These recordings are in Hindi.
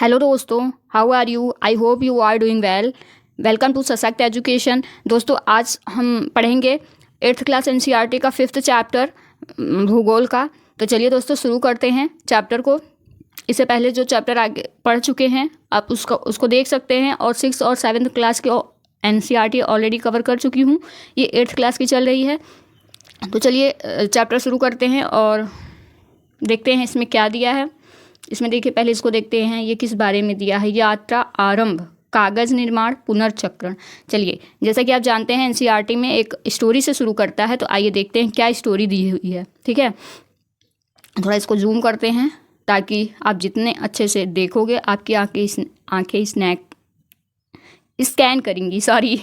हेलो दोस्तों, how are you? I hope you are doing well. Welcome to Sashakt education. दोस्तों, आज हम पढ़ेंगे 8th क्लास एनसीईआरटी का 5th चैप्टर भूगोल का। तो चलिए दोस्तों शुरू करते हैं चैप्टर को। इससे पहले जो चैप्टर आगे पढ़ चुके हैं आप उसको देख सकते हैं, और 6th और 7th क्लास के एनसीईआरटी ऑलरेडी कवर कर चुकी हूँ। ये 8th क्लास की चल रही है। तो चलिए चैप्टर शुरू करते हैं और देखते हैं इसमें क्या दिया है। इसमें देखिए, पहले इसको देखते हैं ये किस बारे में दिया है। यात्रा आरंभ, कागज निर्माण, पुनर्चक्रण। चलिए, जैसा कि आप जानते हैं एनसीईआरटी में एक स्टोरी से शुरू करता है, तो आइए देखते हैं क्या स्टोरी दी हुई है। ठीक है, थोड़ा इसको जूम करते हैं ताकि आप जितने अच्छे से देखोगे आपकी आंखें स्कैन करेंगी, सॉरी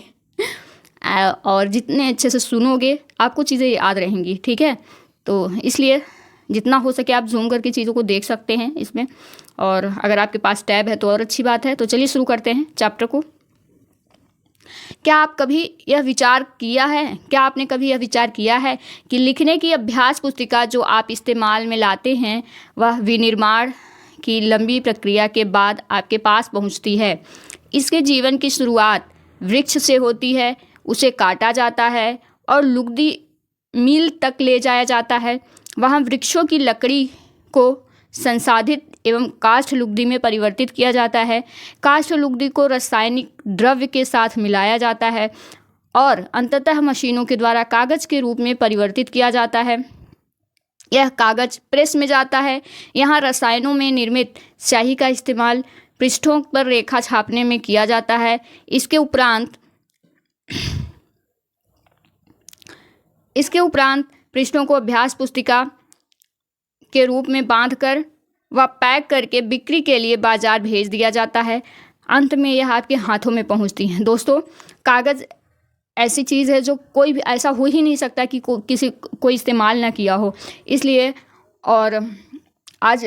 और जितने अच्छे से सुनोगे आपको चीज़ें याद रहेंगी। ठीक है, तो इसलिए जितना हो सके आप जूम करके चीज़ों को देख सकते हैं इसमें, और अगर आपके पास टैब है तो और अच्छी बात है। तो चलिए शुरू करते हैं चैप्टर को। क्या आपने कभी यह विचार किया है कि लिखने की अभ्यास पुस्तिका जो आप इस्तेमाल में लाते हैं वह विनिर्माण की लंबी प्रक्रिया के बाद आपके पास पहुंचती है। इसके जीवन की शुरुआत वृक्ष से होती है, उसे काटा जाता है और लुगदी मिल तक ले जाया जाता है। वहाँ वृक्षों की लकड़ी को संसाधित एवं काष्ठ लुगदी में परिवर्तित किया जाता है। काष्ठ लुगदी को रासायनिक द्रव्य के साथ मिलाया जाता है और अंततः मशीनों के द्वारा कागज़ के रूप में परिवर्तित किया जाता है। यह कागज़ प्रेस में जाता है। यहाँ रसायनों में निर्मित स्याही का इस्तेमाल पृष्ठों पर रेखा छापने में किया जाता है। इसके उपरांत पृष्ठों को अभ्यास पुस्तिका के रूप में बांधकर व पैक करके बिक्री के लिए बाजार भेज दिया जाता है। अंत में यह आपके हाथों में पहुंचती है। दोस्तों, कागज़ ऐसी चीज़ है जो कोई भी ऐसा हो ही नहीं सकता कि कोई इस्तेमाल ना किया हो। इसलिए और आज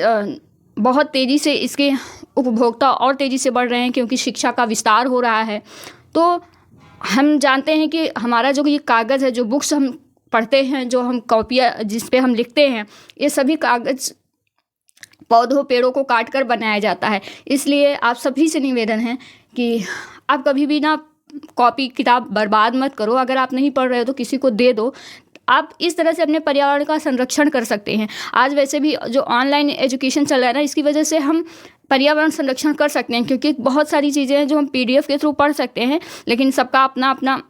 बहुत तेज़ी से इसके उपभोक्ता और तेज़ी से बढ़ रहे हैं क्योंकि शिक्षा का विस्तार हो रहा है। तो हम जानते हैं कि हमारा जो ये कागज़ है, जो बुक्स हम पढ़ते हैं, जो हम कॉपियाँ जिस पे हम लिखते हैं, ये सभी कागज़ पौधों पेड़ों को काट कर बनाया जाता है। इसलिए आप सभी से निवेदन है कि आप कभी भी ना कॉपी किताब बर्बाद मत करो। अगर आप नहीं पढ़ रहे हो तो किसी को दे दो। आप इस तरह से अपने पर्यावरण का संरक्षण कर सकते हैं। आज वैसे भी जो ऑनलाइन एजुकेशन चल रहा है ना, इसकी वजह से हम पर्यावरण संरक्षण कर सकते हैं, क्योंकि बहुत सारी चीज़ें हैं जो हम PDF के थ्रू पढ़ सकते हैं, लेकिन सबका अपना अपना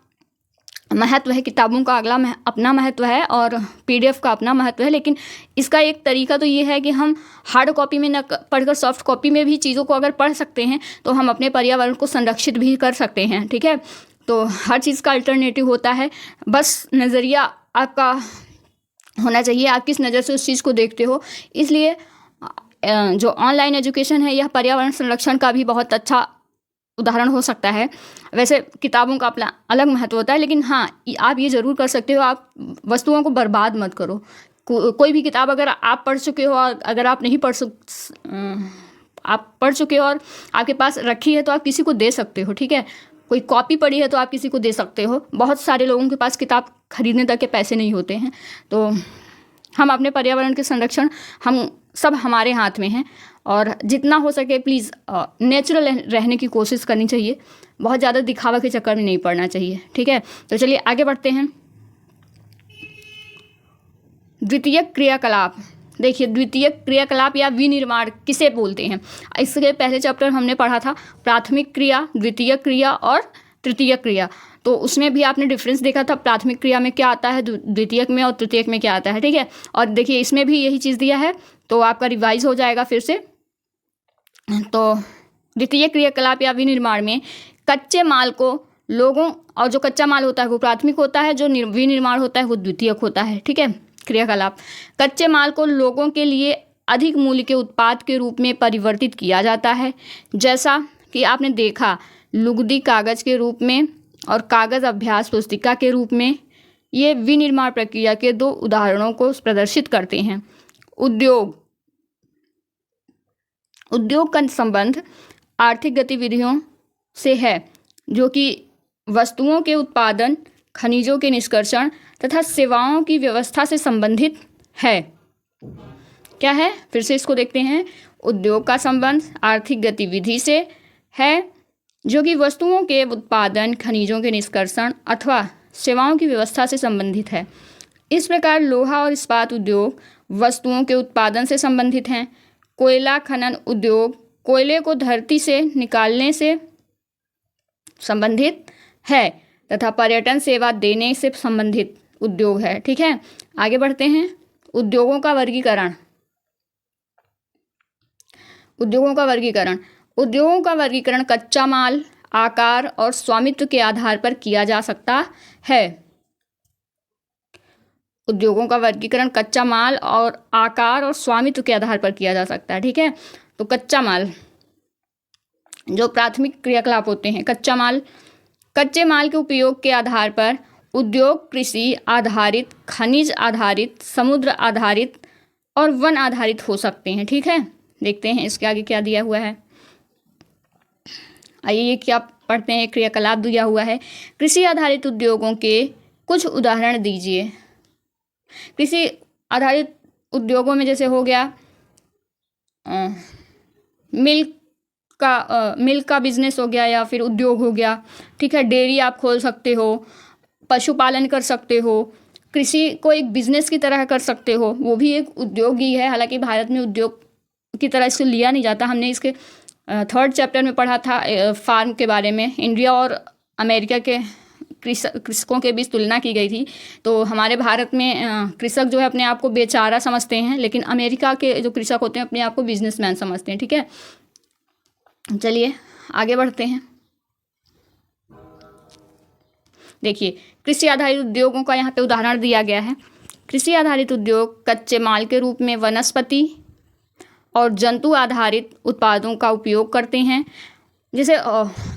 महत्व है। किताबों का अपना महत्व है और PDF का अपना महत्व है। लेकिन इसका एक तरीका तो ये है कि हम हार्ड कॉपी में न पढ़कर सॉफ्ट कॉपी में भी चीज़ों को अगर पढ़ सकते हैं तो हम अपने पर्यावरण को संरक्षित भी कर सकते हैं। ठीक है, तो हर चीज़ का अल्टरनेटिव होता है। बस नज़रिया आपका होना चाहिए, आप किस नज़र से उस चीज़ को देखते हो। इसलिए जो ऑनलाइन एजुकेशन है यह पर्यावरण संरक्षण का भी बहुत अच्छा उदाहरण हो सकता है। वैसे किताबों का अपना अलग महत्व होता है, लेकिन हाँ, आप ये ज़रूर कर सकते हो, आप वस्तुओं को बर्बाद मत करो। कोई भी किताब अगर आप पढ़ चुके हो, अगर आप नहीं आप पढ़ चुके हो और आपके पास रखी है तो आप किसी को दे सकते हो। ठीक है, कोई कॉपी पढ़ी है तो आप किसी को दे सकते हो। बहुत सारे लोगों के पास किताब खरीदने तक के पैसे नहीं होते हैं। तो हम अपने पर्यावरण के संरक्षण हम सब हमारे हाथ में हैं, और जितना हो सके प्लीज़ नेचुरल रहने की कोशिश करनी चाहिए। बहुत ज़्यादा दिखावा के चक्कर में नहीं पड़ना चाहिए। ठीक है, तो चलिए आगे बढ़ते हैं। द्वितीयक क्रियाकलाप। देखिए, द्वितीयक क्रियाकलाप या विनिर्माण किसे बोलते हैं। इसके पहले चैप्टर हमने पढ़ा था प्राथमिक क्रिया, द्वितीयक क्रिया और तृतीयक क्रिया। तो उसमें भी आपने डिफरेंस देखा था, प्राथमिक क्रिया में क्या आता है, द्वितीयक में और तृतीयक में क्या आता है। ठीक है, और देखिए इसमें भी यही चीज़ दिया है, तो आपका रिवाइज हो जाएगा फिर से। तो द्वितीय क्रियाकलाप या विनिर्माण में कच्चे माल को लोगों, और जो कच्चा माल होता है वो प्राथमिक होता है, जो विनिर्माण होता है वो द्वितीयक होता है। ठीक है, क्रियाकलाप कच्चे माल को लोगों के लिए अधिक मूल्य के उत्पाद के रूप में परिवर्तित किया जाता है। जैसा कि आपने देखा, लुगदी कागज़ के रूप में और कागज़ अभ्यास पुस्तिका के रूप में। ये विनिर्माण प्रक्रिया के दो उदाहरणों को प्रदर्शित करते हैं। उद्योग का संबंध आर्थिक गतिविधियों से है, जो कि वस्तुओं के उत्पादन, खनिजों के निष्कर्षण तथा सेवाओं की व्यवस्था से संबंधित है। क्या है, फिर से इसको देखते हैं। उद्योग का संबंध आर्थिक गतिविधि से है जो कि वस्तुओं के उत्पादन, खनिजों के निष्कर्षण अथवा सेवाओं की व्यवस्था से संबंधित है। इस प्रकार लोहा और इस्पात उद्योग वस्तुओं के उत्पादन से संबंधित हैं। कोयला खनन उद्योग कोयले को धरती से निकालने से संबंधित है तथा पर्यटन सेवा देने से संबंधित उद्योग है। ठीक है, आगे बढ़ते हैं। उद्योगों का वर्गीकरण। उद्योगों का वर्गीकरण उद्योगों का वर्गीकरण कच्चा माल, आकार और स्वामित्व के आधार पर किया जा सकता है। उद्योगों का वर्गीकरण कच्चा माल और आकार और स्वामित्व के आधार पर किया जा सकता है। ठीक है, तो कच्चा माल जो प्राथमिक क्रियाकलाप होते हैं, कच्चा माल, कच्चे माल के उपयोग के आधार पर उद्योग कृषि आधारित, खनिज आधारित, समुद्र आधारित और वन आधारित हो सकते हैं। ठीक है, देखते हैं इसके आगे क्या दिया हुआ है। आइए ये क्या पढ़ते हैं, क्रियाकलाप दिया हुआ है। कृषि आधारित उद्योगों के कुछ उदाहरण दीजिए। कृषि आधारित उद्योगों में जैसे हो गया मिल्क का बिजनेस हो गया या फिर उद्योग हो गया। ठीक है, डेयरी आप खोल सकते हो, पशुपालन कर सकते हो, कृषि को एक बिजनेस की तरह कर सकते हो, वो भी एक उद्योग ही है। हालांकि भारत में उद्योग की तरह इसको लिया नहीं जाता। हमने इसके 3rd चैप्टर में पढ़ा था फार्म के बारे में। इंडिया और अमेरिका के कृषकों के बीच तुलना की गई थी। तो हमारे भारत में कृषक जो है अपने आप को बेचारा समझते हैं, लेकिन अमेरिका के जो कृषक होते हैं अपने आप को बिजनेसमैन समझते हैं। ठीक है, चलिए आगे बढ़ते हैं। देखिए, कृषि आधारित उद्योगों का यहाँ पे उदाहरण दिया गया है। कृषि आधारित उद्योग कच्चे माल के रूप में वनस्पति और जंतु आधारित उत्पादों का उपयोग करते हैं। जैसे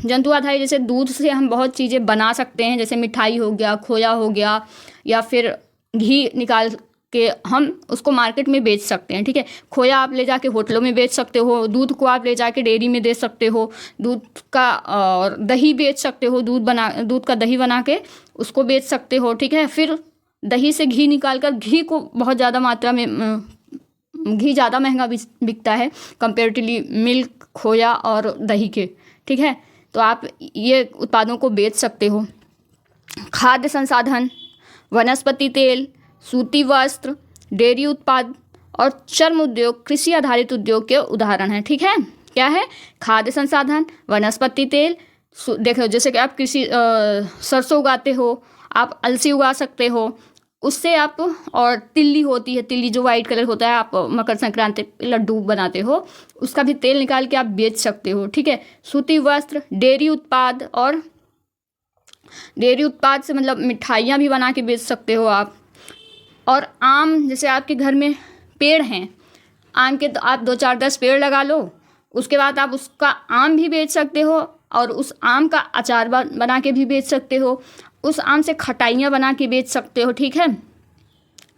जंतु आधारित, जैसे दूध से हम बहुत चीज़ें बना सकते हैं, जैसे मिठाई हो गया, खोया हो गया, या फिर घी निकाल के हम उसको मार्केट में बेच सकते हैं। ठीक है, खोया आप ले जाके होटलों में बेच सकते हो, दूध को आप ले जाके डेयरी में दे सकते हो, दूध का और दही बेच सकते हो, दूध का दही बना के उसको बेच सकते हो। ठीक है, फिर दही से घी निकाल कर, घी को बहुत ज़्यादा मात्रा में, घी ज़्यादा महंगा बिकता है कंपेरेटिवली मिल्क, खोया और दही के। ठीक है, तो आप ये उत्पादों को बेच सकते हो। खाद्य संसाधन, वनस्पति तेल, सूती वस्त्र, डेयरी उत्पाद और चर्म उद्योग कृषि आधारित उद्योग के उदाहरण हैं। ठीक है, क्या है, खाद्य संसाधन, वनस्पति तेल। देखो जैसे कि आप कृषि सरसों उगाते हो, आप अलसी उगा सकते हो, उससे आप, और तिल्ली होती है, तिल्ली जो वाइट कलर होता है, आप मकर संक्रांति पे लड्डू बनाते हो, उसका भी तेल निकाल के आप बेच सकते हो। ठीक है, सूती वस्त्र, डेयरी उत्पाद, और डेयरी उत्पाद से मतलब मिठाइयाँ भी बना के बेच सकते हो आप। और आम, जैसे आपके घर में पेड़ हैं आम के, तो आप 2-4-10 पेड़ लगा लो, उसके बाद आप उसका आम भी बेच सकते हो और उस आम का अचार बना के भी बेच सकते हो, उस आम से खटाइयाँ बना के बेच सकते हो। ठीक है,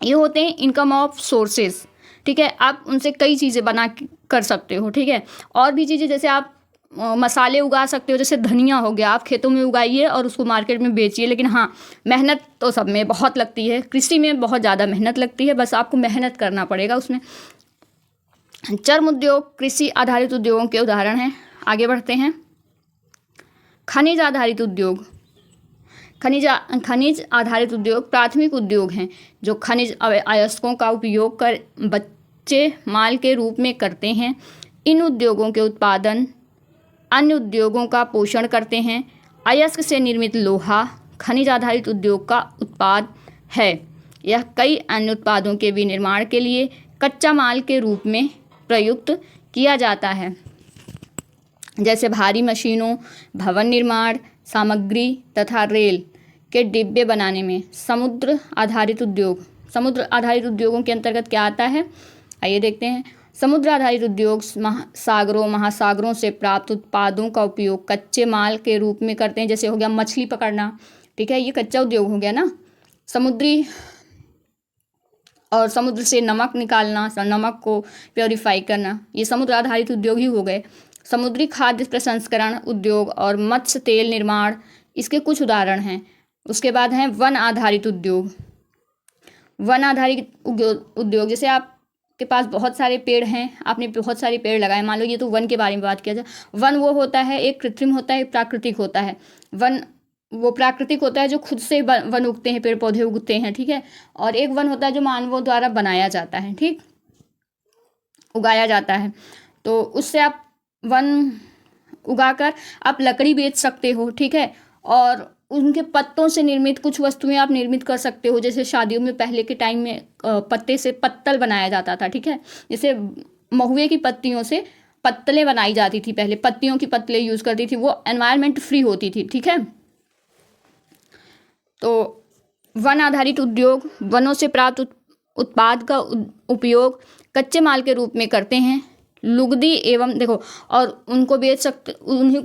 ये होते हैं इनकम ऑफ सोर्सेज। ठीक है, आप उनसे कई चीज़ें बना कर सकते हो। ठीक है, और भी चीज़ें जैसे आप मसाले उगा सकते हो, जैसे धनिया हो गया, आप खेतों में उगाइए और उसको मार्केट में बेचिए। लेकिन हाँ, मेहनत तो सब में बहुत लगती है, कृषि में बहुत ज़्यादा मेहनत लगती है, बस आपको मेहनत करना पड़ेगा उसमें। चर्म उद्योग कृषि आधारित उद्योगों के उदाहरण हैं। आगे बढ़ते हैं। खनिज आधारित उद्योग। खनिज आधारित उद्योग प्राथमिक उद्योग हैं जो खनिज अयस्कों का उपयोग कर कच्चे माल के रूप में करते हैं। इन उद्योगों के उत्पादन अन्य उद्योगों का पोषण करते हैं। अयस्क से निर्मित लोहा खनिज आधारित उद्योग का उत्पाद है। यह कई अन्य उत्पादों के विनिर्माण के लिए कच्चा माल के रूप में प्रयुक्त किया जाता है, जैसे भारी मशीनों, भवन निर्माण सामग्री तथा रेल के डिब्बे बनाने में। समुद्र आधारित उद्योगों के अंतर्गत क्या आता है, आइए देखते हैं। समुद्र आधारित उद्योग सागरों महासागरों से प्राप्त उत्पादों का उपयोग कच्चे माल के रूप में करते हैं। जैसे हो गया मछली पकड़ना, ठीक है, ये कच्चा उद्योग हो गया ना। समुद्र से नमक निकालना, नमक को प्योरीफाई करना, ये समुद्र आधारित उद्योग ही हो गए। समुद्री खाद्य प्रसंस्करण उद्योग और मत्स्य तेल निर्माण इसके कुछ उदाहरण हैं। उसके बाद हैं वन आधारित उद्योग। वन आधारित उद्योग जैसे आप के पास बहुत सारे पेड़ हैं, आपने बहुत सारे पेड़ लगाए, मान लो ये तो वन के बारे में बात किया जाए। वन वो होता है, एक कृत्रिम होता है, एक प्राकृतिक होता है। वन वो प्राकृतिक होता है जो खुद से वन उगते हैं, पेड़ पौधे उगते हैं, ठीक है। और एक वन होता है जो मानवों द्वारा बनाया जाता है, ठीक, उगाया जाता है। तो उससे आप वन उगाकर आप लकड़ी बेच सकते हो, ठीक है। और उनके पत्तों से निर्मित कुछ वस्तुएं आप निर्मित कर सकते हो, जैसे शादियों में पहले के टाइम में पत्ते से पत्तल बनाया जाता था, ठीक है। जैसे महुए की पत्तियों से पत्तलें बनाई जाती थी, पहले पत्तियों की पत्तलें यूज़ करती थी, वो एनवायरनमेंट फ्री होती थी, ठीक है। तो वन आधारित उद्योग वनों से प्राप्त उत्पाद का उपयोग कच्चे माल के रूप में करते हैं। लुगदी एवं देखो, और उनको बेच सकते, उन्हीं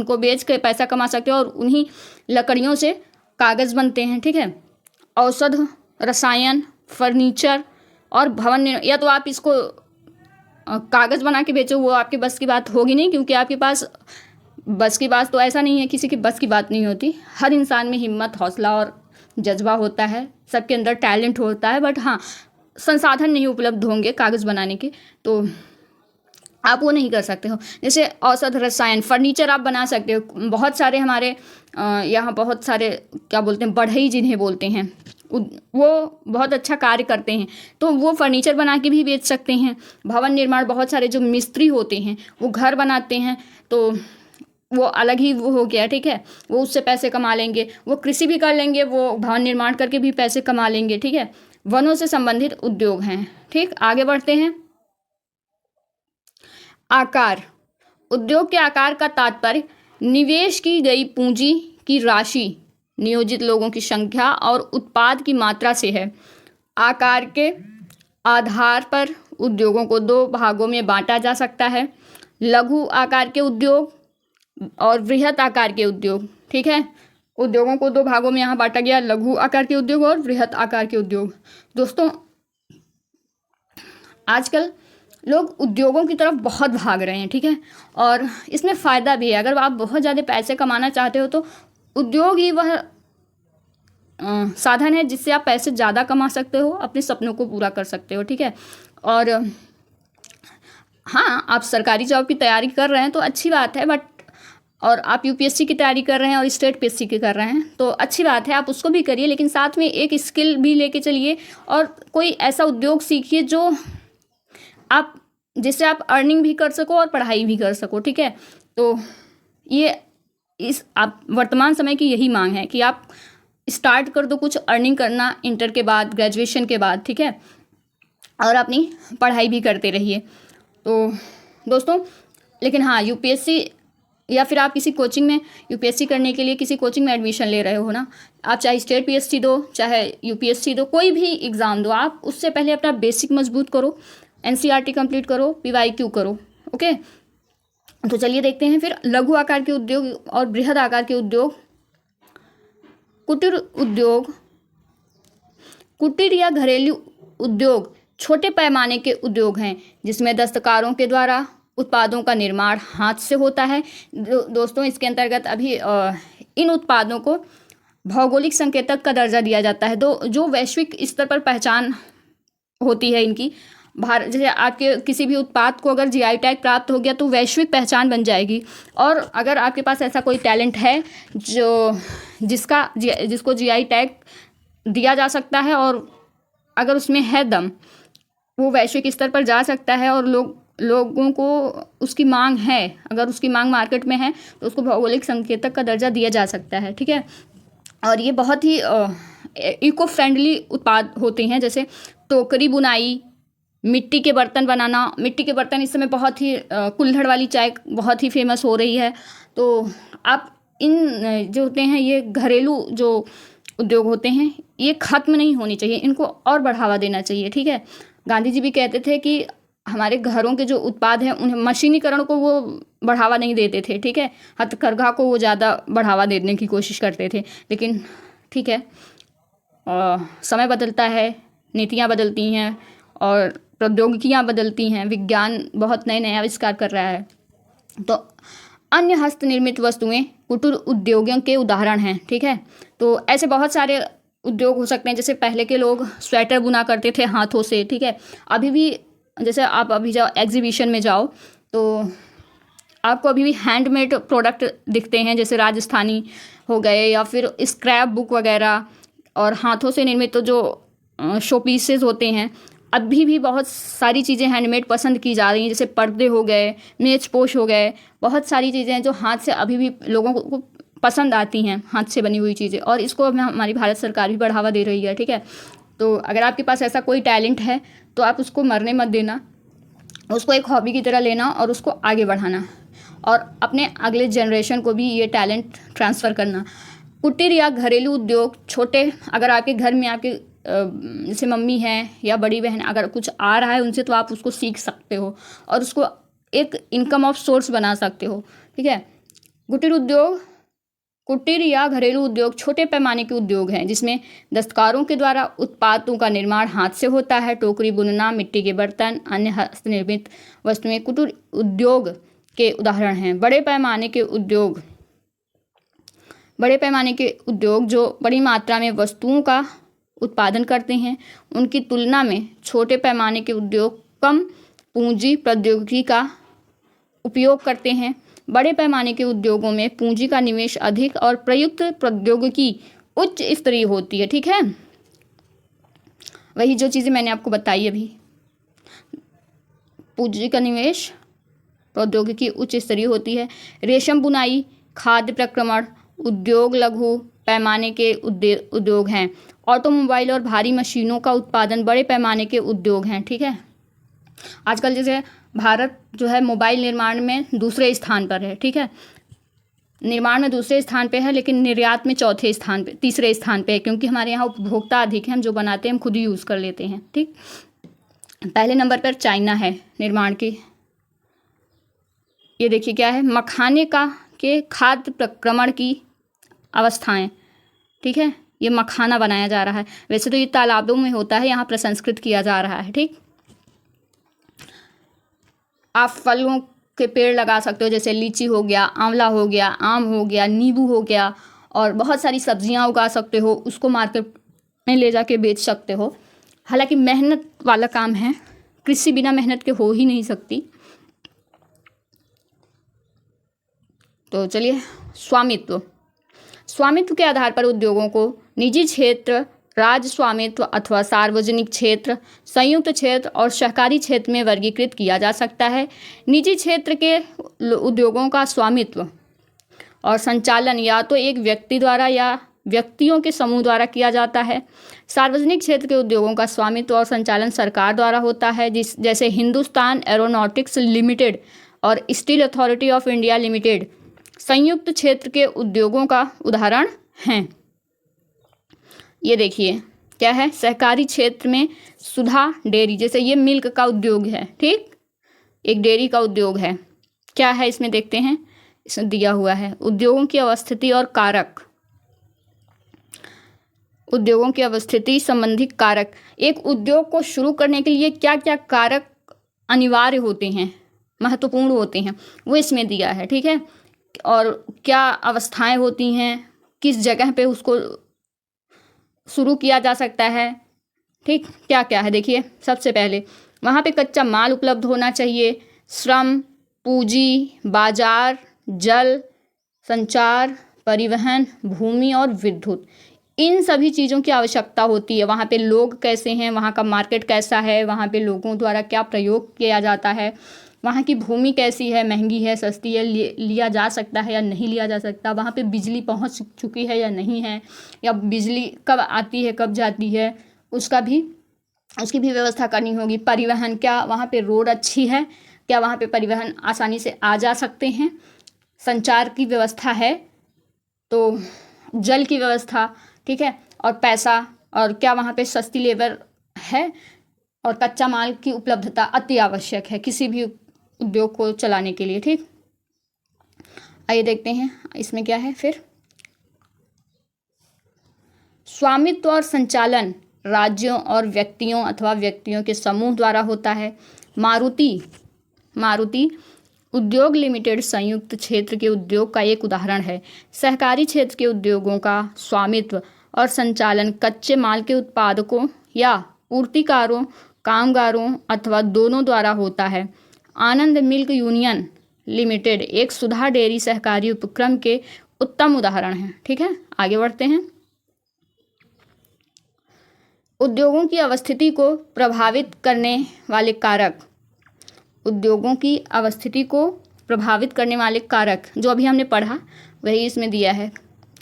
को बेच के पैसा कमा सकते हो, और उन्हीं लकड़ियों से कागज़ बनते हैं, ठीक है। औषध, रसायन, फर्नीचर और भवन, या तो आप इसको कागज़ बना के बेचो, वो आपके बस की बात होगी नहीं, क्योंकि आपके पास बस की बात तो ऐसा नहीं है, किसी की बस की बात नहीं होती। हर इंसान में हिम्मत, हौसला और जज्बा होता है, सबके अंदर टैलेंट होता है, बट हाँ संसाधन नहीं उपलब्ध होंगे कागज़ बनाने के, तो आप वो नहीं कर सकते हो। जैसे औषध, रसायन, फर्नीचर आप बना सकते हो। बहुत सारे हमारे यहाँ बहुत सारे क्या बोलते हैं, बढ़ई जिन्हें बोलते हैं, वो बहुत अच्छा कार्य करते हैं, तो वो फर्नीचर बना के भी बेच सकते हैं। भवन निर्माण, बहुत सारे जो मिस्त्री होते हैं वो घर बनाते हैं, तो वो अलग ही वो हो गया, ठीक है, वो उससे पैसे कमा लेंगे। वो कृषि भी कर लेंगे, वो भवन निर्माण करके भी पैसे कमा लेंगे, ठीक है। वनों से संबंधित उद्योग हैं, ठीक। आगे बढ़ते हैं। आकार, उद्योग के आकार का तात्पर्य निवेश की गई पूंजी की राशि, नियोजित लोगों की संख्या और उत्पाद की मात्रा से है। आकार के आधार पर उद्योगों को दो भागों में बांटा जा सकता है, लघु आकार के उद्योग और बृहत आकार के उद्योग, ठीक है। उद्योगों को दो भागों में यहाँ बांटा गया, लघु आकार के उद्योग और बृहत आकार के उद्योग। दोस्तों आजकल लोग उद्योगों की तरफ बहुत भाग रहे हैं, ठीक है, और इसमें फ़ायदा भी है। अगर आप बहुत ज़्यादा पैसे कमाना चाहते हो तो उद्योग ही वह साधन है जिससे आप पैसे ज़्यादा कमा सकते हो, अपने सपनों को पूरा कर सकते हो, ठीक है। और हाँ, आप सरकारी जॉब की तैयारी कर रहे हैं तो अच्छी बात है, बट और आप यूपीएससी की तैयारी कर रहे हैं और स्टेट पीएससी की कर रहे हैं तो अच्छी बात है, आप उसको भी करिए, लेकिन साथ में एक स्किल भी लेके चलिए और कोई ऐसा उद्योग सीखिए जो आप, जिससे आप अर्निंग भी कर सको और पढ़ाई भी कर सको, ठीक है। तो ये इस आप वर्तमान समय की यही मांग है कि आप स्टार्ट कर दो कुछ अर्निंग करना इंटर के बाद, ग्रेजुएशन के बाद, ठीक है, और अपनी पढ़ाई भी करते रहिए। तो दोस्तों, लेकिन हाँ, यूपीएससी या फिर आप किसी कोचिंग में यूपीएससी करने के लिए किसी कोचिंग में एडमिशन ले रहे हो ना, आप चाहे स्टेट पीएससी दो, चाहे यूपीएससी दो, कोई भी एग्ज़ाम दो, आप उससे पहले अपना बेसिक मजबूत करो, एनसीईआरटी कंप्लीट करो, पीवाईक्यू करो, ओके। तो चलिए देखते हैं फिर लघु आकार के उद्योग और बृहद आकार के उद्योग। कुटीर उद्योग, कुटीर या घरेलू उद्योग छोटे पैमाने के उद्योग हैं जिसमें दस्तकारों के द्वारा उत्पादों का निर्माण हाथ से होता है। दोस्तों इसके अंतर्गत अभी इन उत्पादों को भौगोलिक संकेतक का दर्जा दिया जाता है, जो वैश्विक स्तर पर पहचान होती है इनकी। भारत, जैसे आपके किसी भी उत्पाद को अगर जीआई टैग प्राप्त हो गया तो वैश्विक पहचान बन जाएगी। और अगर आपके पास ऐसा कोई टैलेंट है जिसको जीआई टैग दिया जा सकता है और अगर उसमें है दम, वो वैश्विक स्तर पर जा सकता है और लोगों को उसकी मांग है, अगर उसकी मांग मार्केट में है तो उसको भौगोलिक संकेतक का दर्जा दिया जा सकता है, ठीक है। और ये बहुत ही इको फ्रेंडली उत्पाद होते हैं, जैसे टोकरी बुनाई, मिट्टी के बर्तन बनाना। मिट्टी के बर्तन इस समय बहुत ही कुल्हड़ वाली चाय बहुत ही फेमस हो रही है। तो आप इन जो होते हैं ये घरेलू जो उद्योग होते हैं ये ख़त्म नहीं होनी चाहिए, इनको और बढ़ावा देना चाहिए, ठीक है। गांधी जी भी कहते थे कि हमारे घरों के जो उत्पाद हैं उन्हें, मशीनीकरण को वो बढ़ावा नहीं देते थे, ठीक है, हथकरघा को वो ज़्यादा बढ़ावा देने की कोशिश करते थे। लेकिन ठीक है, समय बदलता है, नीतियाँ बदलती हैं और प्रौद्योगिकियाँ बदलती हैं, विज्ञान बहुत नए नए आविष्कार कर रहा है। तो अन्य हस्त निर्मित वस्तुएं कुटीर उद्योगों के उदाहरण हैं, ठीक है। तो ऐसे बहुत सारे उद्योग हो सकते हैं, जैसे पहले के लोग स्वेटर बुना करते थे हाथों से, ठीक है। अभी भी जैसे आप अभी जाओ एग्जीबिशन में जाओ तो आपको अभी भी हैंडमेड प्रोडक्ट दिखते हैं, जैसे राजस्थानी हो गए या फिर स्क्रैप बुक वगैरह, और हाथों से निर्मित तो जो शो पीसेस होते हैं। अभी भी बहुत सारी चीज़ें हैंडमेड पसंद की जा रही हैं, जैसे पर्दे हो गए, मेज पोश हो गए, बहुत सारी चीज़ें हैं जो हाथ से अभी भी लोगों को पसंद आती हैं, हाथ से बनी हुई चीज़ें, और इसको हमारी भारत सरकार भी बढ़ावा दे रही है, ठीक है। तो अगर आपके पास ऐसा कोई टैलेंट है तो आप उसको मरने मत देना, उसको एक हॉबी की तरह लेना और उसको आगे बढ़ाना, और अपने अगले जनरेशन को भी ये टैलेंट ट्रांसफ़र करना। कुटीर या घरेलू उद्योग छोटे, अगर आपके घर में आपके जैसे मम्मी है या बड़ी बहन अगर कुछ आ रहा है उनसे, तो आप उसको सीख सकते हो और उसको एक इनकम ऑफ सोर्स बना सकते हो, ठीक है। कुटीर या घरेलू उद्योग छोटे पैमाने के उद्योग हैं जिसमें दस्तकारों के द्वारा उत्पादों का निर्माण हाथ से होता है। टोकरी बुनना, मिट्टी के बर्तन, अन्य हस्तनिर्मित वस्तुएं कुटीर उद्योग के उदाहरण हैं। बड़े पैमाने के उद्योग जो बड़ी मात्रा में वस्तुओं का उत्पादन करते हैं, उनकी तुलना में छोटे पैमाने के उद्योग कम पूंजी प्रौद्योगिकी का उपयोग करते हैं। बड़े पैमाने के उद्योगों में पूंजी का निवेश अधिक और प्रयुक्त प्रौद्योगिकी उच्च स्तरीय होती है, ठीक है। वही जो चीज़ें मैंने आपको बताई अभी, पूंजी का निवेश, प्रौद्योगिकी उच्च स्तरीय होती है। रेशम बुनाई, खाद्य प्रक्रमण उद्योग लघु पैमाने के उद्योग हैं। ऑटोमोबाइल और भारी मशीनों का उत्पादन बड़े पैमाने के उद्योग हैं, ठीक है। आजकल जैसे भारत जो है मोबाइल निर्माण में दूसरे स्थान पर है, ठीक है। निर्माण में दूसरे स्थान पे है, लेकिन निर्यात में तीसरे स्थान पे है, क्योंकि हमारे यहाँ उपभोक्ता अधिक हैं, हम जो बनाते हैं हम खुद ही यूज़ कर लेते हैं, ठीक। पहले नंबर पर चाइना है निर्माण की। ये देखिए क्या है, मखाने के खाद्य प्रक्रमण की अवस्थाएं, ठीक है। ये मखाना बनाया जा रहा है, वैसे तो ये तालाबों में होता है, यहाँ प्रसंस्कृत किया जा रहा है, ठीक। आप फलों के पेड़ लगा सकते हो, जैसे लीची हो गया, आंवला हो गया, आम हो गया, नींबू हो गया, और बहुत सारी सब्जियां उगा सकते हो, उसको मार्केट में ले जाके बेच सकते हो। हालांकि मेहनत वाला काम है, कृषि बिना मेहनत के हो ही नहीं सकती। तो चलिए, स्वामित्व के आधार पर उद्योगों को निजी क्षेत्र, राज्य स्वामित्व अथवा सार्वजनिक क्षेत्र, संयुक्त क्षेत्र और सहकारी क्षेत्र में वर्गीकृत किया जा सकता है। निजी क्षेत्र के उद्योगों का स्वामित्व और संचालन या तो एक व्यक्ति द्वारा या व्यक्तियों के समूह द्वारा किया जाता है। सार्वजनिक क्षेत्र के उद्योगों का स्वामित्व और संचालन सरकार द्वारा होता है, जैसे हिंदुस्तान एरोनॉटिक्स लिमिटेड और steel authority of India limited संयुक्त क्षेत्र के उद्योगों का उदाहरण हैं। ये देखिए क्या है, सहकारी क्षेत्र में सुधा डेयरी, जैसे ये मिल्क का उद्योग है, ठीक, एक डेयरी का उद्योग है। क्या है इसमें देखते हैं, इसमें दिया हुआ है उद्योगों की अवस्थिति और कारक, उद्योगों की अवस्थिति संबंधी कारक। एक उद्योग को शुरू करने के लिए क्या क्या कारक अनिवार्य होते हैं, महत्वपूर्ण होते हैं, वो इसमें दिया है, ठीक है। और क्या अवस्थाएं होती हैं, किस जगह पे उसको शुरू किया जा सकता है, ठीक, क्या क्या है देखिए। सबसे पहले वहाँ पे कच्चा माल उपलब्ध होना चाहिए, श्रम, पूंजी, बाजार, जल, संचार, परिवहन, भूमि और विद्युत, इन सभी चीज़ों की आवश्यकता होती है। वहाँ पे लोग कैसे हैं, वहाँ का मार्केट कैसा है, वहाँ पे लोगों द्वारा क्या प्रयोग किया जाता है, वहाँ की भूमि कैसी है, महंगी है, सस्ती है, लिया जा सकता है या नहीं लिया जा सकता, वहाँ पे बिजली पहुँच चुकी है या नहीं है, या बिजली कब आती है कब जाती है, उसकी भी व्यवस्था करनी होगी। परिवहन, क्या वहाँ पे रोड अच्छी है, क्या वहाँ पे परिवहन आसानी से आ जा सकते हैं, संचार की व्यवस्था है, तो जल की व्यवस्था, ठीक है, और पैसा, और क्या वहाँ पे सस्ती लेबर है, और कच्चा माल की उपलब्धता अति आवश्यक है किसी भी उद्योग को चलाने के लिए, ठीक। आइए देखते हैं इसमें क्या है फिर। स्वामित्व और संचालन राज्यों और व्यक्तियों अथवा व्यक्तियों के समूह द्वारा होता है। मारुति उद्योग लिमिटेड संयुक्त क्षेत्र के उद्योग का एक उदाहरण है। सहकारी क्षेत्र के उद्योगों का स्वामित्व और संचालन कच्चे माल के उत्पादकों या पूर्तिकारों, कामगारों अथवा दोनों द्वारा होता है। आनंद मिल्क यूनियन लिमिटेड एक सुधा डेयरी सहकारी उपक्रम के उत्तम उदाहरण है। ठीक है, आगे बढ़ते हैं। उद्योगों की अवस्थिति को प्रभावित करने वाले कारक। उद्योगों की अवस्थिति को प्रभावित करने वाले कारक जो अभी हमने पढ़ा वही इसमें दिया है।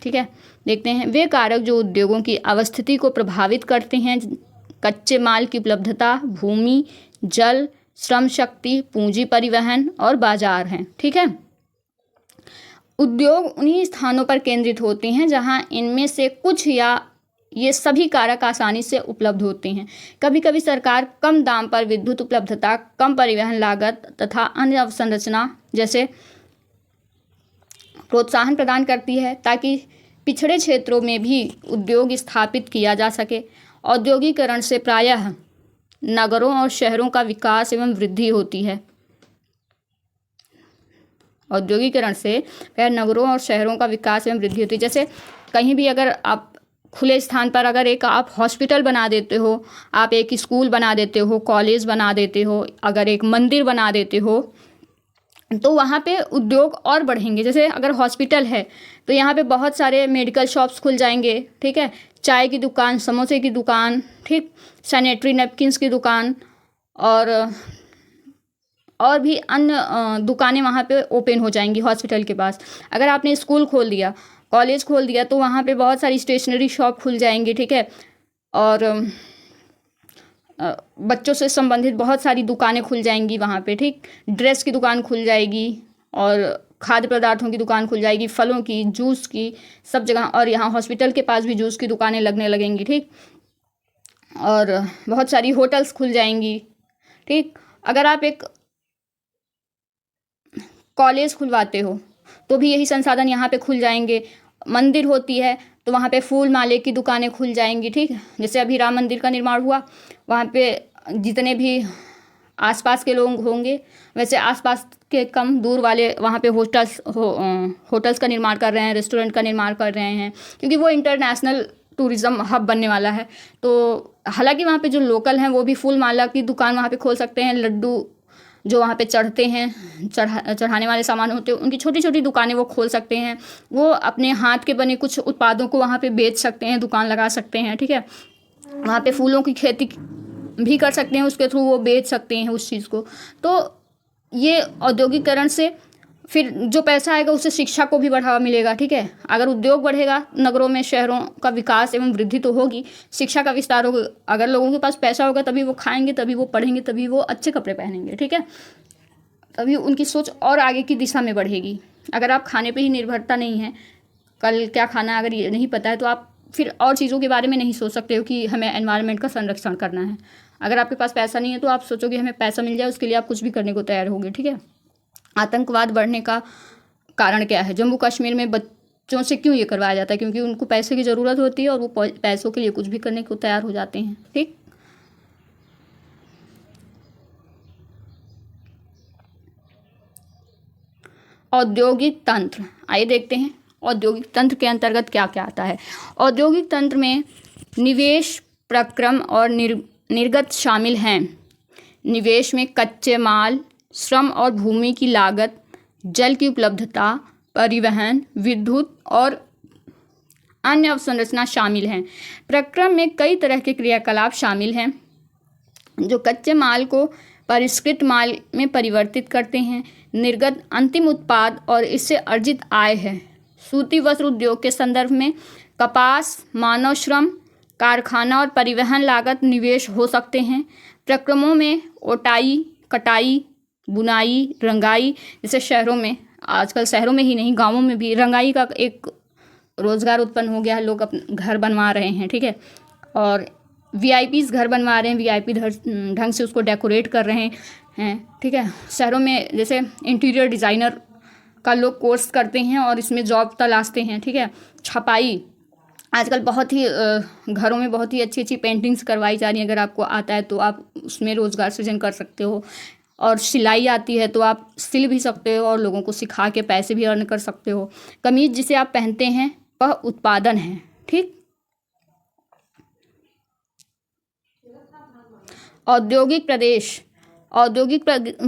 ठीक है, देखते हैं। वे कारक जो उद्योगों की अवस्थिति को प्रभावित करते हैं कच्चे माल की उपलब्धता, भूमि, जल, श्रम शक्ति, पूंजी परिवहन और बाजार हैं। ठीक है, उद्योग उन्हीं स्थानों पर केंद्रित होते हैं जहां इनमें से कुछ या ये सभी कारक आसानी से उपलब्ध होते हैं। कभी कभी सरकार कम दाम पर विद्युत उपलब्धता, कम परिवहन लागत तथा अन्य अवसंरचना जैसे प्रोत्साहन प्रदान करती है ताकि पिछड़े क्षेत्रों में भी उद्योग स्थापित किया जा सके। औद्योगिकरण से प्रायः नगरों और शहरों का विकास एवं वृद्धि होती है। औद्योगिकरण से प्रायः नगरों और शहरों का विकास एवं वृद्धि होती है। जैसे कहीं भी अगर आप खुले स्थान पर अगर एक आप हॉस्पिटल बना देते हो, आप एक स्कूल बना देते हो, कॉलेज बना देते हो, अगर एक मंदिर बना देते हो तो वहाँ पे उद्योग और बढ़ेंगे। जैसे अगर हॉस्पिटल है तो यहाँ पे बहुत सारे मेडिकल शॉप्स खुल जाएंगे। ठीक है, चाय की दुकान, समोसे की दुकान, ठीक, सैनिटरी नैपकिन्स की दुकान और भी अन्य दुकानें वहाँ पे ओपन हो जाएंगी हॉस्पिटल के पास। अगर आपने स्कूल खोल दिया, कॉलेज खोल दिया तो वहाँ पे बहुत सारी स्टेशनरी शॉप खुल जाएंगी। ठीक है, और बच्चों से संबंधित बहुत सारी दुकानें खुल जाएंगी वहाँ पे। ठीक, ड्रेस की दुकान खुल जाएगी और खाद्य पदार्थों की दुकान खुल जाएगी, फलों की, जूस की, सब जगह। और यहाँ हॉस्पिटल के पास भी जूस की दुकानें लगने लगेंगी। ठीक, और बहुत सारी होटल्स खुल जाएंगी। ठीक, अगर आप एक कॉलेज खुलवाते हो तो भी यही संसाधन यहाँ पे खुल जाएंगे। मंदिर होती है तो वहाँ पे फूल माले की दुकानें खुल जाएंगी। ठीक, जैसे अभी राम मंदिर का निर्माण हुआ, वहाँ पे जितने भी आसपास के लोग होंगे वैसे आसपास के कम दूर वाले वहाँ पे होटल्स का निर्माण कर रहे हैं, रेस्टोरेंट का निर्माण कर रहे हैं, क्योंकि वो इंटरनेशनल टूरिज़्म हब बनने वाला है। तो हालांकि वहाँ पे जो लोकल हैं वो भी फूल माला की दुकान वहाँ पे खोल सकते हैं। लड्डू जो वहाँ पे चढ़ते हैं, चढ़ाने वाले सामान होते हैं, उनकी छोटी छोटी दुकानें वो खोल सकते हैं। वो अपने हाथ के बने कुछ उत्पादों को वहाँ पे बेच सकते हैं, दुकान लगा सकते हैं। ठीक है, वहाँ पे फूलों की खेती भी कर सकते हैं, उसके थ्रू वो बेच सकते हैं उस चीज़ को। तो ये औद्योगिकरण से फिर जो पैसा आएगा उससे शिक्षा को भी बढ़ावा मिलेगा। ठीक है, अगर उद्योग बढ़ेगा, नगरों में शहरों का विकास एवं वृद्धि तो होगी, शिक्षा का विस्तार होगा। अगर लोगों के पास पैसा होगा तभी वो खाएंगे, तभी वो पढ़ेंगे, तभी वो अच्छे कपड़े पहनेंगे। ठीक है, तभी उनकी सोच और आगे की दिशा में बढ़ेगी। अगर आप खाने पे ही निर्भरता नहीं है, कल क्या खाना अगर ये नहीं पता है तो आप फिर और चीज़ों के बारे में नहीं सोच सकते हो कि हमें एनवायरनमेंट का संरक्षण करना है। अगर आपके पास पैसा नहीं है तो आप सोचोगे हमें पैसा मिल जाए, उसके लिए आप कुछ भी करने को तैयार होगे। ठीक है, आतंकवाद बढ़ने का कारण क्या है? जम्मू कश्मीर में बच्चों से क्यों ये करवाया जाता है? क्योंकि उनको पैसे की ज़रूरत होती है और वो पैसों के लिए कुछ भी करने को तैयार हो जाते हैं। ठीक, औद्योगिक तंत्र, आइए देखते हैं औद्योगिक तंत्र के अंतर्गत क्या क्या आता है। औद्योगिक तंत्र में निवेश, प्रक्रम और निर्गत शामिल हैं। निवेश में कच्चे माल, श्रम और भूमि की लागत, जल की उपलब्धता, परिवहन, विद्युत और अन्य अवसंरचना शामिल हैं। प्रक्रम में कई तरह के क्रियाकलाप शामिल हैं जो कच्चे माल को परिष्कृत माल में परिवर्तित करते हैं। निर्गत अंतिम उत्पाद और इससे अर्जित आय है। सूती वस्त्र उद्योग के संदर्भ में कपास, मानव श्रम, कारखाना और परिवहन लागत निवेश हो सकते हैं। प्रक्रमों में ओटाई, कटाई, बुनाई, रंगाई, जैसे शहरों में, आजकल शहरों में ही नहीं गांवों में भी रंगाई का एक रोज़गार उत्पन्न हो गया है। लोग अपने घर बनवा रहे हैं। ठीक है, और वीआईपीज़ घर बनवा रहे हैं, वीआईपी ढंग से उसको डेकोरेट कर रहे हैं। ठीक है, शहरों में जैसे इंटीरियर डिज़ाइनर का लोग कोर्स करते हैं और इसमें जॉब तलाशते हैं। ठीक है, छपाई आजकल बहुत ही घरों में बहुत ही अच्छी अच्छी पेंटिंग्स करवाई जा रही हैं। अगर आपको आता है तो आप उसमें रोज़गार सृजन कर सकते हो। और सिलाई आती है तो आप सिल भी सकते हो और लोगों को सिखा के पैसे भी अर्न कर सकते हो। कमीज जिसे आप पहनते हैं वह उत्पादन है। ठीक, औद्योगिक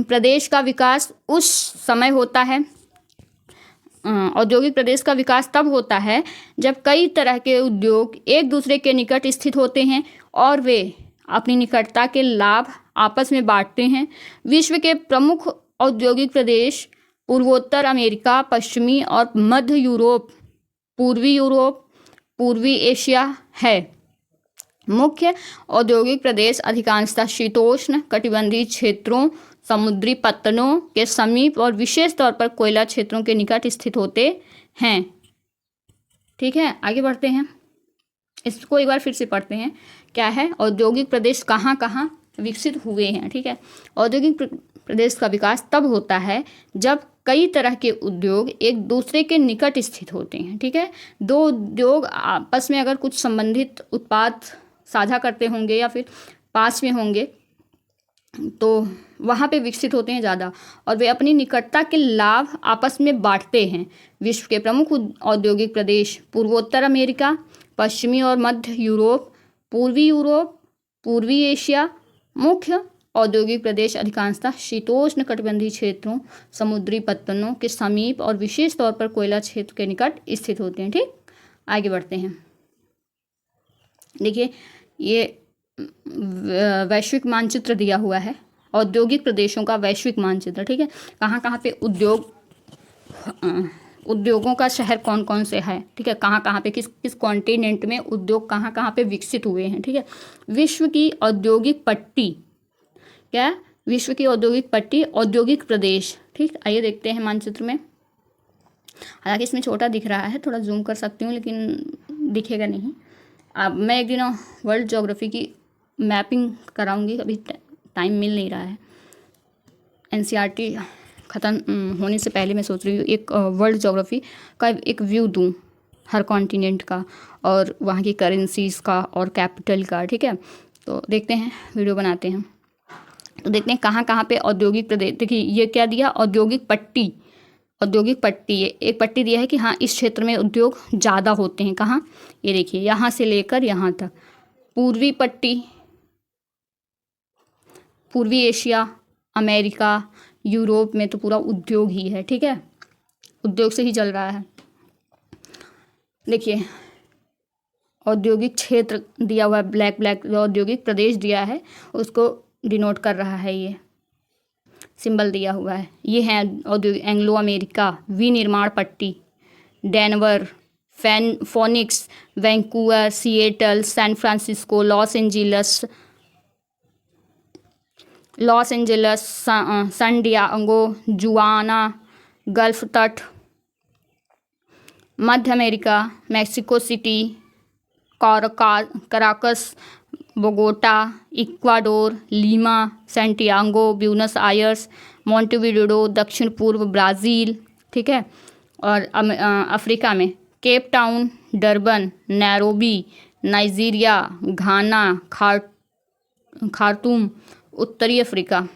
प्रदेश का विकास उस समय होता है, औद्योगिक प्रदेश का विकास तब होता है जब कई तरह के उद्योग एक दूसरे के निकट स्थित होते हैं और वे अपनी निकटता के लाभ आपस में बांटते हैं। विश्व के प्रमुख औद्योगिक प्रदेश पूर्वोत्तर अमेरिका, पश्चिमी और मध्य यूरोप, पूर्वी एशिया है। मुख्य औद्योगिक प्रदेश अधिकांशतः शीतोष्ण कटिबंधीय क्षेत्रों, समुद्री पत्तनों के समीप और विशेष तौर पर कोयला क्षेत्रों के निकट स्थित होते हैं। ठीक है, आगे बढ़ते हैं, इसको एक बार फिर से पढ़ते हैं। क्या है? औद्योगिक प्रदेश कहाँ कहाँ विकसित हुए हैं। ठीक है, औद्योगिक प्रदेश का विकास तब होता है जब कई तरह के उद्योग एक दूसरे के निकट स्थित होते हैं। ठीक है, दो उद्योग आपस में अगर कुछ संबंधित उत्पाद साझा करते होंगे या फिर पास में होंगे तो वहाँ पे विकसित होते हैं ज़्यादा, और वे अपनी निकटता के लाभ आपस में बांटते हैं। विश्व के प्रमुख औद्योगिक प्रदेश पूर्वोत्तर अमेरिका, पश्चिमी और मध्य यूरोप, पूर्वी एशिया। मुख्य औद्योगिक प्रदेश अधिकांशतः शीतोष्ण कटिबंधीय क्षेत्रों, समुद्री पत्तनों के समीप और विशेष तौर पर कोयला क्षेत्र के निकट स्थित होते हैं। ठीक, आगे बढ़ते हैं। देखिए, ये वैश्विक मानचित्र दिया हुआ है, औद्योगिक प्रदेशों का वैश्विक मानचित्र। ठीक है, कहाँ कहाँ पे उद्योगों का शहर कौन कौन से है। ठीक है, कहाँ कहाँ पे किस कॉन्टिनेंट में उद्योग कहाँ कहाँ पे विकसित हुए हैं। ठीक है, विश्व की औद्योगिक पट्टी, क्या? विश्व की औद्योगिक पट्टी, औद्योगिक प्रदेश। ठीक, आइए देखते हैं मानचित्र में। हालांकि इसमें छोटा दिख रहा है, थोड़ा जूम कर सकती हूँ लेकिन दिखेगा नहीं। अब मैं एक दिन वर्ल्ड ज्योग्राफी की मैपिंग कराऊंगी, अभी टाइम मिल नहीं रहा है। एनसीईआरटी ख़त्म होने से पहले मैं सोच रही हूँ एक वर्ल्ड ज्योग्राफी का एक व्यू दूँ हर कॉन्टिनेंट का, और वहाँ की करेंसीज का और कैपिटल का। ठीक है, तो देखते हैं, वीडियो बनाते हैं। तो देखते हैं कहाँ कहाँ पे औद्योगिक प्रदेश। देखिए, ये क्या दिया? औद्योगिक पट्टी एक पट्टी दिया है कि हाँ, इस क्षेत्र में उद्योग ज़्यादा होते हैं। कहाँ? ये देखिए, यहाँ से लेकर यहाँ तक। पूर्वी पट्टी, पूर्वी एशिया, अमेरिका, यूरोप में तो पूरा उद्योग ही है। ठीक है, उद्योग से ही चल रहा है। देखिए, औद्योगिक क्षेत्र दिया हुआ है, ब्लैक जो औद्योगिक प्रदेश दिया है उसको डिनोट कर रहा है, ये सिंबल दिया हुआ है। ये है औद्योगिक एंग्लो अमेरिका, विनिर्माण पट्टी, Denver, Phoenix, Vancouver, Seattle, San Francisco, Los Angeles, San Diego, Juana, Gulf तट, मध्य America, Mexico City, Caracas, Bogota, Ecuador, Lima, Santiago, Buenos Aires, Montevideo, दक्षिण पूर्व ब्राज़ील। ठीक है, और अफ्रीका में Cape Town, Durban, Nairobi, Nigeria, Ghana, Khartoum, उत्तरी अफ्रीका।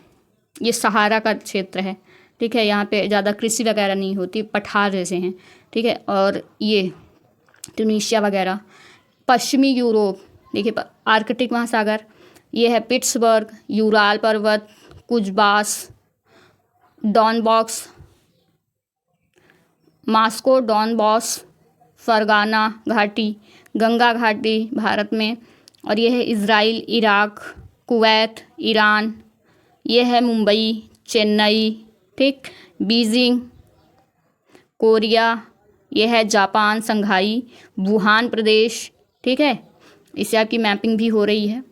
ये सहारा का क्षेत्र है। ठीक है, यहाँ पे ज़्यादा कृषि वगैरह नहीं होती, पठार जैसे हैं। ठीक है, और ये ट्यूनीशिया वगैरह। पश्चिमी यूरोप, देखिए आर्कटिक महासागर, ये है पिट्सबर्ग, यूराल पर्वत, कुजबास, डॉनबॉक्स, मास्को, डॉनबॉस, फरगाना घाटी, गंगा घाटी भारत में, और ये है इज़राइल, इराक, कुवैत, ईरान, ये है मुंबई, चेन्नई। ठीक, बीजिंग, कोरिया, ये है जापान, संघाई, वुहान प्रदेश। ठीक है, इससे आपकी मैपिंग भी हो रही है।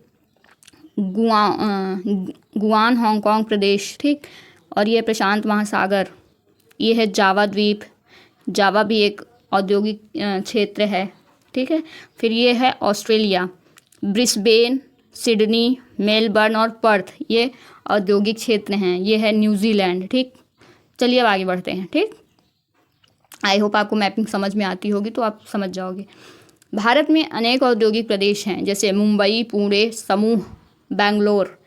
गुआन हांगकांग प्रदेश। ठीक, और ये प्रशांत महासागर, ये है जावा द्वीप। जावा भी एक औद्योगिक क्षेत्र है। ठीक है, फिर ये है ऑस्ट्रेलिया, ब्रिस्बेन, सिडनी, मेलबर्न और पर्थ, ये औद्योगिक क्षेत्र हैं। ये है न्यूजीलैंड। ठीक, चलिए अब आगे बढ़ते हैं। ठीक, आई होप आपको मैपिंग समझ में आती होगी, तो आप समझ जाओगे। भारत में अनेक औद्योगिक प्रदेश हैं, जैसे मुंबई, पुणे, समूह, बेंगलोर,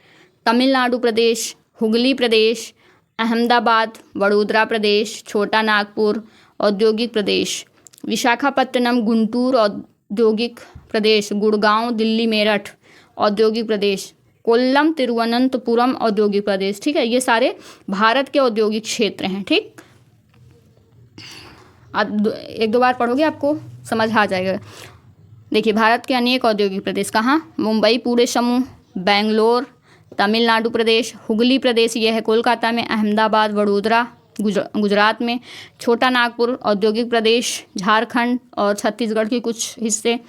तमिलनाडु प्रदेश, हुगली प्रदेश, अहमदाबाद, वडोदरा प्रदेश, छोटा नागपुर औद्योगिक प्रदेश, विशाखापत्तनम, गुंटूर औद्योगिक प्रदेश, गुड़गांव, दिल्ली, मेरठ औद्योगिक प्रदेश, कोल्लम, तिरुवनंतपुरम औद्योगिक प्रदेश। ठीक है, ये सारे भारत के औद्योगिक क्षेत्र हैं। ठीक, अब एक दो बार पढ़ोगे आपको समझ आ जाएगा। देखिए, भारत के अनेक औद्योगिक प्रदेश कहाँ, मुंबई पूरे समूह, बेंगलोर तमिलनाडु प्रदेश, हुगली प्रदेश ये है कोलकाता में, अहमदाबाद वडोदरा गुजरात में, छोटा नागपुर औद्योगिक प्रदेश झारखंड और छत्तीसगढ़ के कुछ हिस्से,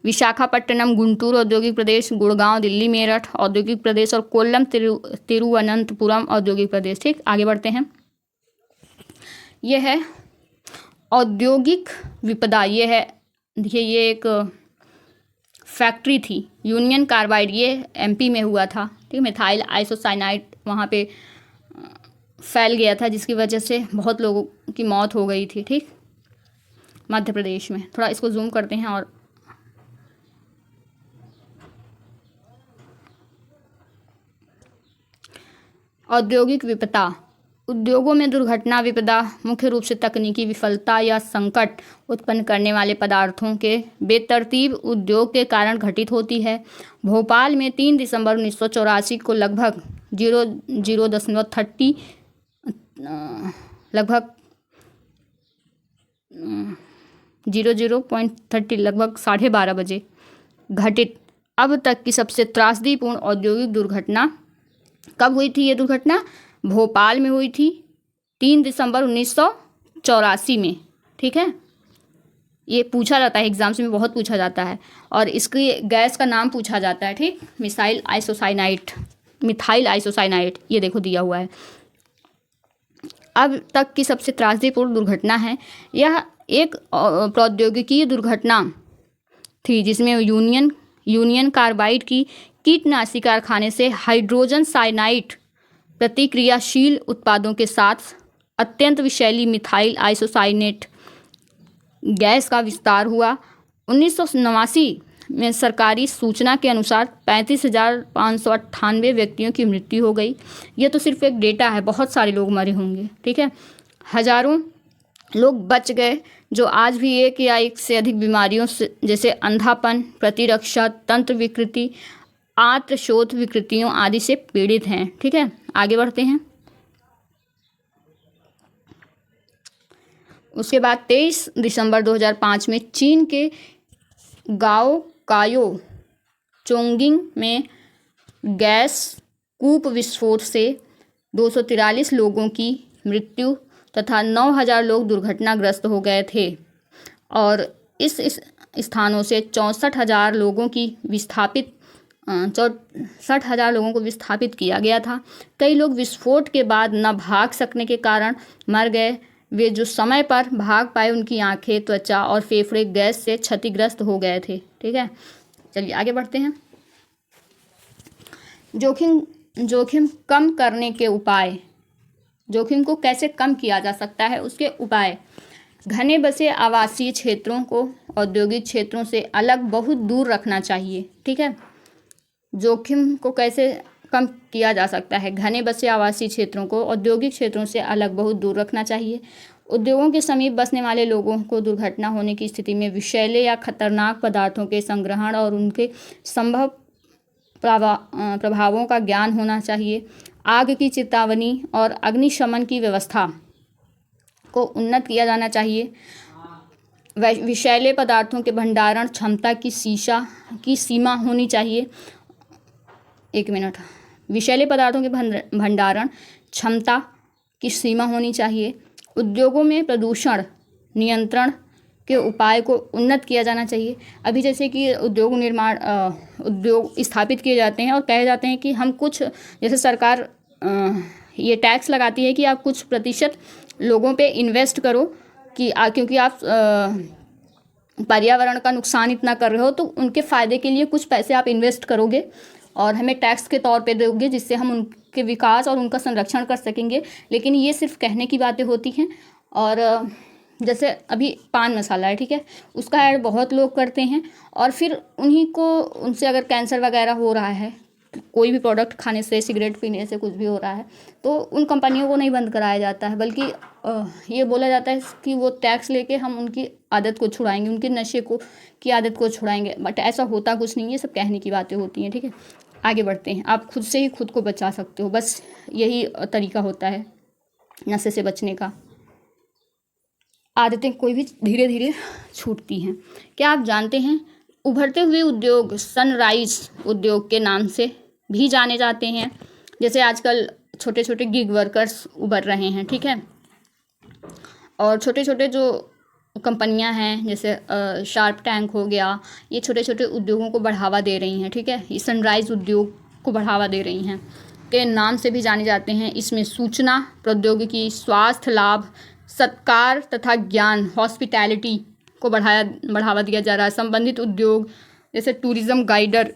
विशाखापट्टनम गुंटूर औद्योगिक प्रदेश, गुड़गांव दिल्ली मेरठ औद्योगिक प्रदेश और कोल्लम तिरुवनंतपुरम औद्योगिक प्रदेश। ठीक, आगे बढ़ते हैं। यह है औद्योगिक विपदा। ये है, देखिए ये एक फैक्ट्री थी यूनियन कार्बाइड, ये एमपी में हुआ था। ठीक, मिथाइल आइसोसाइनाइड वहाँ पे फैल गया था जिसकी वजह से बहुत लोगों की मौत हो गई थी। ठीक, मध्य प्रदेश में। थोड़ा इसको जूम करते हैं और औद्योगिक विपदा, उद्योगों में दुर्घटना विपदा मुख्य रूप से तकनीकी विफलता या संकट उत्पन्न करने वाले पदार्थों के बेतरतीब उद्योग के कारण घटित होती है। भोपाल में 3 दिसंबर 1984 को लगभग 00.30 लगभग 12:30 बजे घटित अब तक की सबसे त्रासदीपूर्ण औद्योगिक दुर्घटना कब हुई थी? ये दुर्घटना भोपाल में हुई थी 3 दिसंबर 1984 में। ठीक है, ये पूछा जाता है एग्जाम्स में, बहुत पूछा जाता है और इसकी गैस का नाम पूछा जाता है। ठीक, मिथाइल आइसोसाइनाइड ये देखो दिया हुआ है। अब तक की सबसे त्रासदीपूर्ण दुर्घटना है। यह एक प्रौद्योगिकी दुर्घटना थी जिसमें यूनियन कार्बाइड की कीटनाशी कारखाने से हाइड्रोजन साइनाइड प्रतिक्रियाशील उत्पादों के साथ अत्यंत विषैली मिथाइल आइसोसाइनेट गैस का विस्तार हुआ। 1989 में सरकारी सूचना के अनुसार 35,598 व्यक्तियों की मृत्यु हो गई। ये तो सिर्फ एक डेटा है, बहुत सारे लोग मरे होंगे। ठीक है, हजारों लोग बच गए जो आज भी एक या एक से अधिक बीमारियों से जैसे अंधापन, प्रतिरक्षा तंत्र विकृति, आंत्रशोथ विकृतियों आदि से पीड़ित हैं। ठीक है, आगे बढ़ते हैं। उसके बाद 23 दिसंबर 2005 में चीन के गाओ कायो चोंगिंग में गैस कूप विस्फोट से 243 लोगों की मृत्यु तथा 9,000 लोग दुर्घटनाग्रस्त हो गए थे और इस स्थानों से 64,000 लोगों को विस्थापित किया गया था। कई लोग विस्फोट के बाद न भाग सकने के कारण मर गए। वे जो समय पर भाग पाए उनकी आंखें, त्वचा और फेफड़े गैस से क्षतिग्रस्त हो गए थे। ठीक है, चलिए आगे बढ़ते हैं। जोखिम कम करने के उपाय, जोखिम को कैसे कम किया जा सकता है उसके उपाय। घने बसे आवासीय क्षेत्रों को औद्योगिक क्षेत्रों से अलग बहुत दूर रखना चाहिए। ठीक है, जोखिम को कैसे कम किया जा सकता है? घने बसे आवासीय क्षेत्रों को औद्योगिक क्षेत्रों से अलग बहुत दूर रखना चाहिए। उद्योगों के समीप बसने वाले लोगों को दुर्घटना होने की स्थिति में विषैले या खतरनाक पदार्थों के संग्रहण और उनके संभव प्रभावों का ज्ञान होना चाहिए। आग की चेतावनी और अग्निशमन की व्यवस्था को उन्नत किया जाना चाहिए। विषैले पदार्थों के भंडारण क्षमता की सीमा होनी चाहिए। एक मिनट, विषैले पदार्थों के भंडारण क्षमता की सीमा होनी चाहिए। उद्योगों में प्रदूषण नियंत्रण के उपाय को उन्नत किया जाना चाहिए। अभी जैसे कि उद्योग स्थापित किए जाते हैं और कहे जाते हैं कि हम कुछ, जैसे सरकार ये टैक्स लगाती है कि आप कुछ प्रतिशत लोगों पे इन्वेस्ट करो क्योंकि आप पर्यावरण का नुकसान इतना कर रहे हो तो उनके फ़ायदे के लिए कुछ पैसे आप इन्वेस्ट करोगे और हमें टैक्स के तौर पे दोगे जिससे हम उनके विकास और उनका संरक्षण कर सकेंगे। लेकिन ये सिर्फ कहने की बातें होती हैं। और जैसे अभी पान मसाला है, ठीक है, उसका ऐड बहुत लोग करते हैं और फिर उनसे अगर कैंसर वगैरह हो रहा है, कोई भी प्रोडक्ट खाने से, सिगरेट पीने से कुछ भी हो रहा है तो उन कंपनियों को नहीं बंद कराया जाता है, बल्कि ये बोला जाता है कि वो टैक्स लेके हम उनकी आदत को छुड़ाएंगे, उनके नशे की आदत को छुड़ाएंगे। बट ऐसा होता कुछ नहीं है, सब कहने की बातें होती हैं। ठीक है, आगे बढ़ते हैं। आप खुद से ही खुद को बचा सकते हो, बस यही तरीका होता है नशे से बचने का। आदतें कोई भी धीरे धीरे छूटती हैं। क्या आप जानते हैं उभरते हुए उद्योग सनराइज उद्योग के नाम से भी जाने जाते हैं। जैसे आजकल छोटे छोटे गिग वर्कर्स उभर रहे हैं, ठीक है, और छोटे छोटे जो कंपनियां हैं जैसे शार्प टैंक हो गया, ये छोटे छोटे उद्योगों को बढ़ावा दे रही हैं, ठीक है, ये सनराइज उद्योग को बढ़ावा दे रही हैं के नाम से भी जाने जाते हैं। इसमें सूचना प्रौद्योगिकी, स्वास्थ्य लाभ, सत्कार तथा ज्ञान, हॉस्पिटैलिटी को बढ़ावा दिया जा रहा है। संबंधित उद्योग जैसे टूरिज्म गाइडर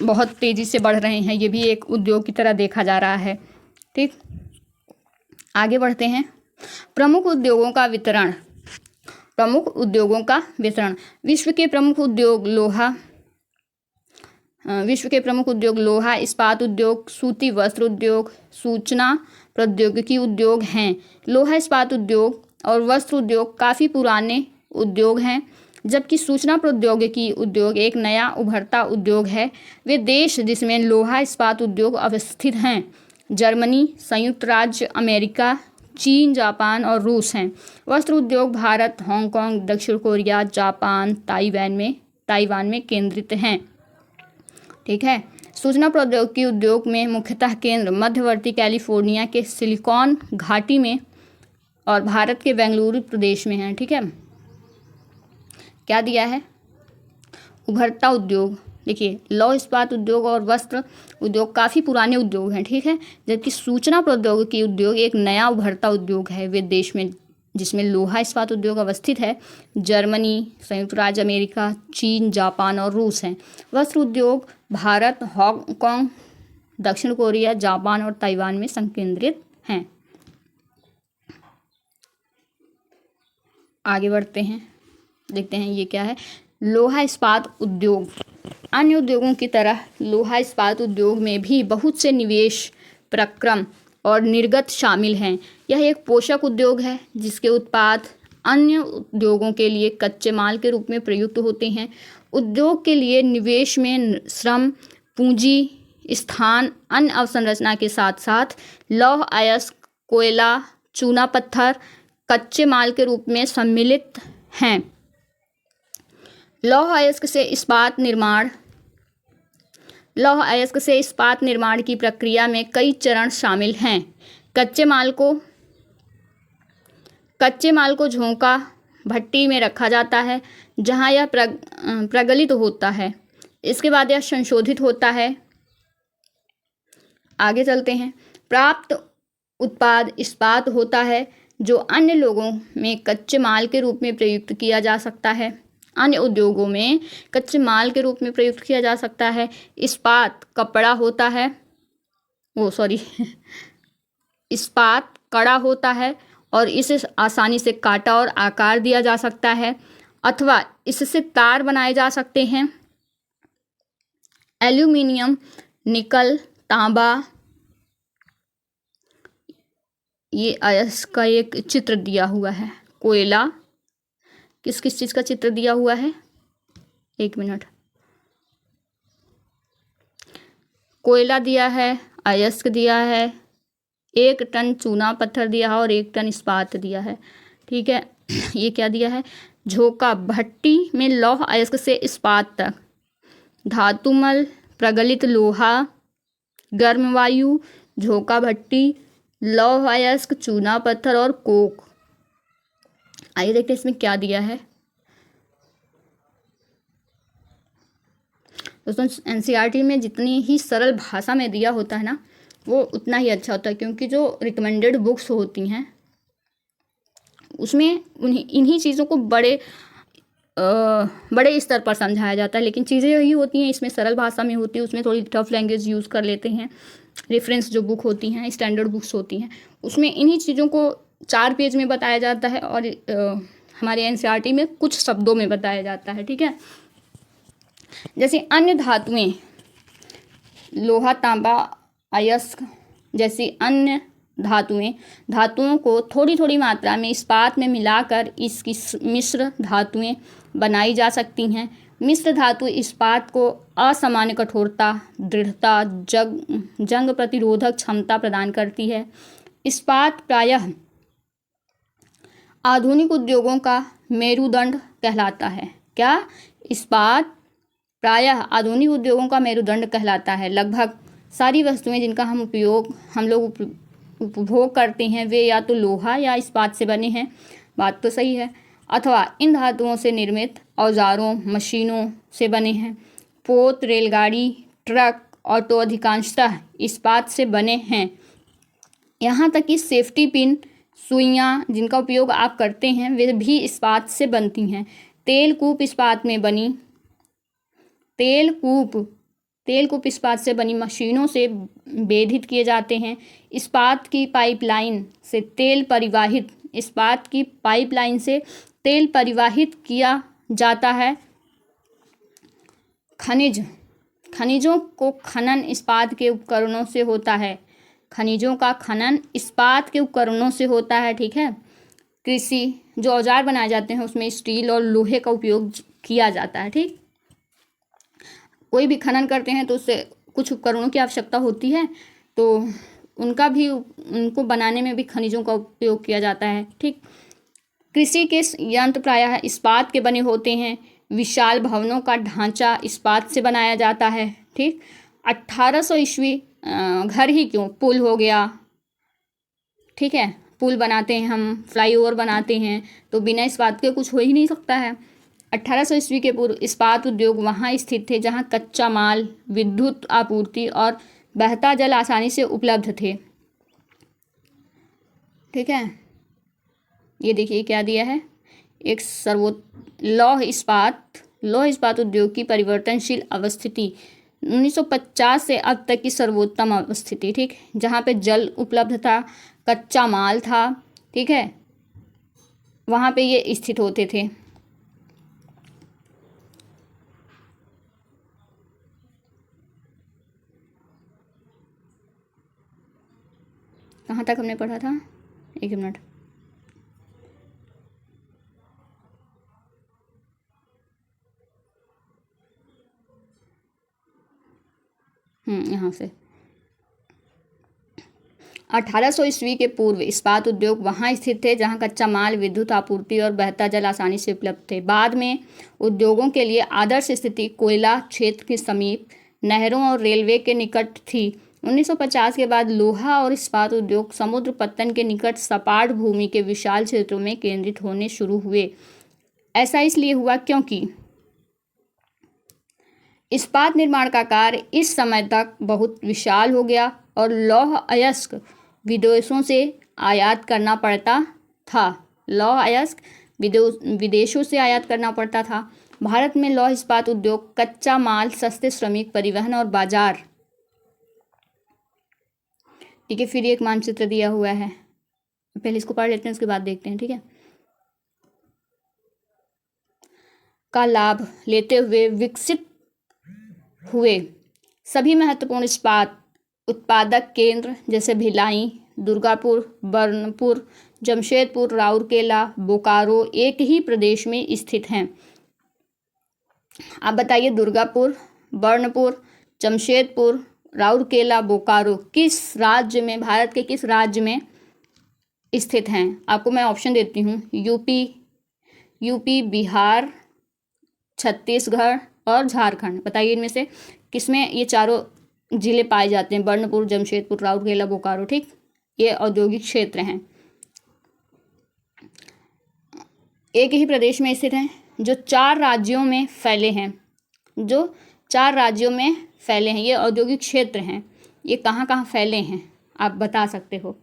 बहुत तेज़ी से बढ़ रहे हैं, ये भी एक उद्योग की तरह देखा जा रहा है। ठीक, आगे बढ़ते हैं। प्रमुख उद्योगों का वितरण। प्रमुख उद्योगों का वितरण। विश्व के प्रमुख उद्योग लोहा, इस्पात उद्योग, सूती वस्त्र उद्योग, सूचना प्रौद्योगिकी उद्योग हैं। लोहा, इस्पात उद्योग और वस्त्र उद्योग काफ़ी पुराने उद्योग हैं, जबकि सूचना प्रौद्योगिकी उद्योग एक नया उभरता उद्योग है। वे देश जिसमें लोहा इस्पात उद्योग अवस्थित हैं जर्मनी, संयुक्त राज्य अमेरिका, चीन, जापान और रूस हैं। वस्त्र उद्योग भारत, हांगकांग, दक्षिण कोरिया, जापान, ताइवान में केंद्रित हैं। ठीक है। सूचना प्रौद्योगिकी उद्योग में मुख्यतः केंद्र मध्यवर्ती कैलिफोर्निया के सिलिकॉन घाटी में और भारत के बेंगलुरु प्रदेश में है। ठीक है। क्या दिया है? उभरता उद्योग। देखिए, लौह इस्पात उद्योग और वस्त्र उद्योग काफ़ी पुराने उद्योग हैं, ठीक है, जबकि सूचना प्रौद्योगिकी उद्योग एक नया उभरता उद्योग है। वे देश में जिसमें लोहा इस्पात उद्योग अवस्थित है जर्मनी, संयुक्त राज्य अमेरिका, चीन, जापान और रूस हैं। वस्त्र उद्योग भारत, हांगकांग, दक्षिण कोरिया, जापान और ताइवान में संकेंद्रित हैं। आगे बढ़ते हैं, देखते हैं ये क्या है। लोहा इस्पात उद्योग। अन्य उद्योगों की तरह लोहा इस्पात उद्योग में भी बहुत से निवेश, प्रक्रम और निर्गत शामिल हैं। यह एक पोषक उद्योग है जिसके उत्पाद अन्य उद्योगों के लिए कच्चे माल के रूप में प्रयुक्त होते हैं। उद्योग के लिए निवेश में श्रम, पूंजी, स्थान, अन्य अवसंरचना के साथ साथ लौह अयस्क, कोयला, चूना पत्थर कच्चे माल के रूप में सम्मिलित हैं। लौह अयस्क से इस्पात निर्माण की प्रक्रिया में कई चरण शामिल हैं। कच्चे माल को झोंका भट्टी में रखा जाता है जहां यह प्रगलित होता है। इसके बाद यह संशोधित होता है। आगे चलते हैं। प्राप्त उत्पाद इस्पात होता है जो अन्य लोगों में कच्चे माल के रूप में प्रयुक्त किया जा सकता है। अन्य उद्योगों में कच्चे माल के रूप में प्रयुक्त किया जा सकता है। इस्पात कपड़ा होता है, इस्पात कड़ा होता है और इसे आसानी से काटा और आकार दिया जा सकता है अथवा इससे तार बनाए जा सकते हैं। एल्यूमिनियम, निकल, तांबा, ये अयस्क का एक चित्र दिया हुआ है। कोयला, किस किस चीज़ का चित्र दिया हुआ है? एक मिनट। कोयला दिया है, अयस्क दिया है, 1 टन चूना पत्थर दिया है और 1 टन इस्पात दिया है। ठीक है। ये क्या दिया है? झोंका भट्टी में लौह अयस्क से इस्पात तक, धातुमल, प्रगलित लोहा, गर्म वायु, झोंका भट्टी, लौह अयस्क, चूना पत्थर और कोक। आइए देखते हैं इसमें क्या दिया है। दोस्तों, एनसीईआरटी में जितनी ही सरल भाषा में दिया होता है ना, वो उतना ही अच्छा होता है, क्योंकि जो रिकमेंडेड बुक्स होती हैं उसमें इन्हीं चीज़ों को बड़े स्तर पर समझाया जाता है, लेकिन चीज़ें यही होती हैं इसमें सरल भाषा में होती है, उसमें थोड़ी टफ लैंग्वेज यूज़ कर लेते हैं। रेफरेंस जो बुक होती हैं, स्टैंडर्ड बुक्स होती हैं, उसमें इन्हीं चीज़ों को 4 पेज में बताया जाता है और हमारे एनसीईआरटी में कुछ शब्दों में बताया जाता है। ठीक है। जैसे अन्य धातुएं, लोहा, तांबा, अयस्क जैसी अन्य धातुओं को थोड़ी थोड़ी मात्रा में इस्पात में मिलाकर इसकी मिश्र धातुएं बनाई जा सकती हैं। मिश्र धातु इस्पात को असामान्य कठोरता, दृढ़ता, जंग प्रतिरोधक क्षमता प्रदान करती है। इस्पात प्रायः आधुनिक उद्योगों का मेरुदंड कहलाता है। क्या? इस्पात प्रायः आधुनिक उद्योगों का मेरुदंड कहलाता है। लगभग सारी वस्तुएं जिनका हम लोग उपभोग करते हैं वे या तो लोहा या इस्पात से बने हैं, बात तो सही है, अथवा इन धातुओं से निर्मित औजारों, मशीनों से बने हैं। पोत, रेलगाड़ी, ट्रक, ऑटो अधिकांशतः इस्पात से बने हैं। यहाँ तक कि सेफ्टी पिन, सुइयाँ जिनका उपयोग आप करते हैं वे भी इस्पात से बनती हैं। तेलकूप इस्पात में बनी तेलकूप इस्पात से बनी मशीनों से वेधित किए जाते हैं। इस्पात की पाइपलाइन से तेल परिवाहित किया जाता है। खनिजों को खनन इस्पात के उपकरणों से होता है। खनिजों का खनन इस्पात के उपकरणों से होता है, ठीक है। कृषि, जो औजार बनाए जाते हैं उसमें स्टील और लोहे का उपयोग किया जाता है, ठीक। कोई भी खनन करते हैं तो उससे कुछ उपकरणों की आवश्यकता होती है, तो उनको बनाने में भी खनिजों का उपयोग किया जाता है, ठीक। कृषि के यंत्र प्रायः इस्पात के बने होते हैं। विशाल भवनों का ढांचा इस्पात से बनाया जाता है, ठीक। 1800 ईस्वी घर ही क्यों, पुल हो गया, ठीक है, पुल बनाते हैं हम, फ्लाईओवर बनाते हैं, तो बिना इस्पात के कुछ हो ही नहीं सकता है। 1800 ईस्वी के पूर्व इस्पात उद्योग वहाँ स्थित थे जहाँ कच्चा माल, विद्युत आपूर्ति और बहता जल आसानी से उपलब्ध थे, ठीक है। ये देखिए क्या दिया है, एक लौह इस्पात उद्योग की परिवर्तनशील अवस्थिति 1950 से अब तक की सर्वोत्तम अवस्थिति, ठीक, जहाँ पे जल उपलब्ध था, कच्चा माल था, ठीक है, वहाँ पे ये स्थित होते थे। कहाँ तक हमने पढ़ा था, एक मिनट, यहाँ से 1800 ईस्वी के पूर्व इस्पात उद्योग वहाँ स्थित थे जहाँ कच्चा माल, विद्युत आपूर्ति और बहता जल आसानी से उपलब्ध थे। बाद में उद्योगों के लिए आदर्श स्थिति कोयला क्षेत्र के समीप, नहरों और रेलवे के निकट थी। 1950 के बाद लोहा और इस्पात उद्योग समुद्र पत्तन के निकट सपाट भूमि के विशाल क्षेत्रों में केंद्रित होने शुरू हुए। ऐसा इसलिए हुआ क्योंकि इस्पात निर्माण का कार्य इस समय तक बहुत विशाल हो गया और लौह अयस्क विदेशों से आयात करना पड़ता था। विदेशों से आयात करना पड़ता था। भारत में लौह इस्पात उद्योग, कच्चा माल, सस्ते श्रमिक, परिवहन और बाजार, ठीक है। फिर एक मानचित्र दिया हुआ है, पहले इसको पढ़ लेते हैं, उसके बाद देखते हैं, ठीक है। का लाभ लेते हुए विकसित हुए सभी महत्वपूर्ण इस्पात उत्पादक केंद्र जैसे भिलाई, दुर्गापुर, बर्नपुर, जमशेदपुर, राउरकेला, बोकारो एक ही प्रदेश में स्थित हैं। आप बताइए, दुर्गापुर, बर्नपुर, जमशेदपुर, राउरकेला, बोकारो किस राज्य में, भारत के किस राज्य में स्थित हैं? आपको मैं ऑप्शन देती हूँ, यूपी, बिहार, छत्तीसगढ़ और झारखंड। बताइए इनमें से किसमें ये चारों जिले पाए जाते हैं? बर्नपुर, जमशेदपुर, राउरकेला, बोकारो, ठीक, ये औद्योगिक क्षेत्र हैं, एक ही प्रदेश में स्थित हैं, जो 4 राज्यों में फैले हैं, ये औद्योगिक क्षेत्र हैं। ये कहाँ कहाँ फैले हैं आप बता सकते हो?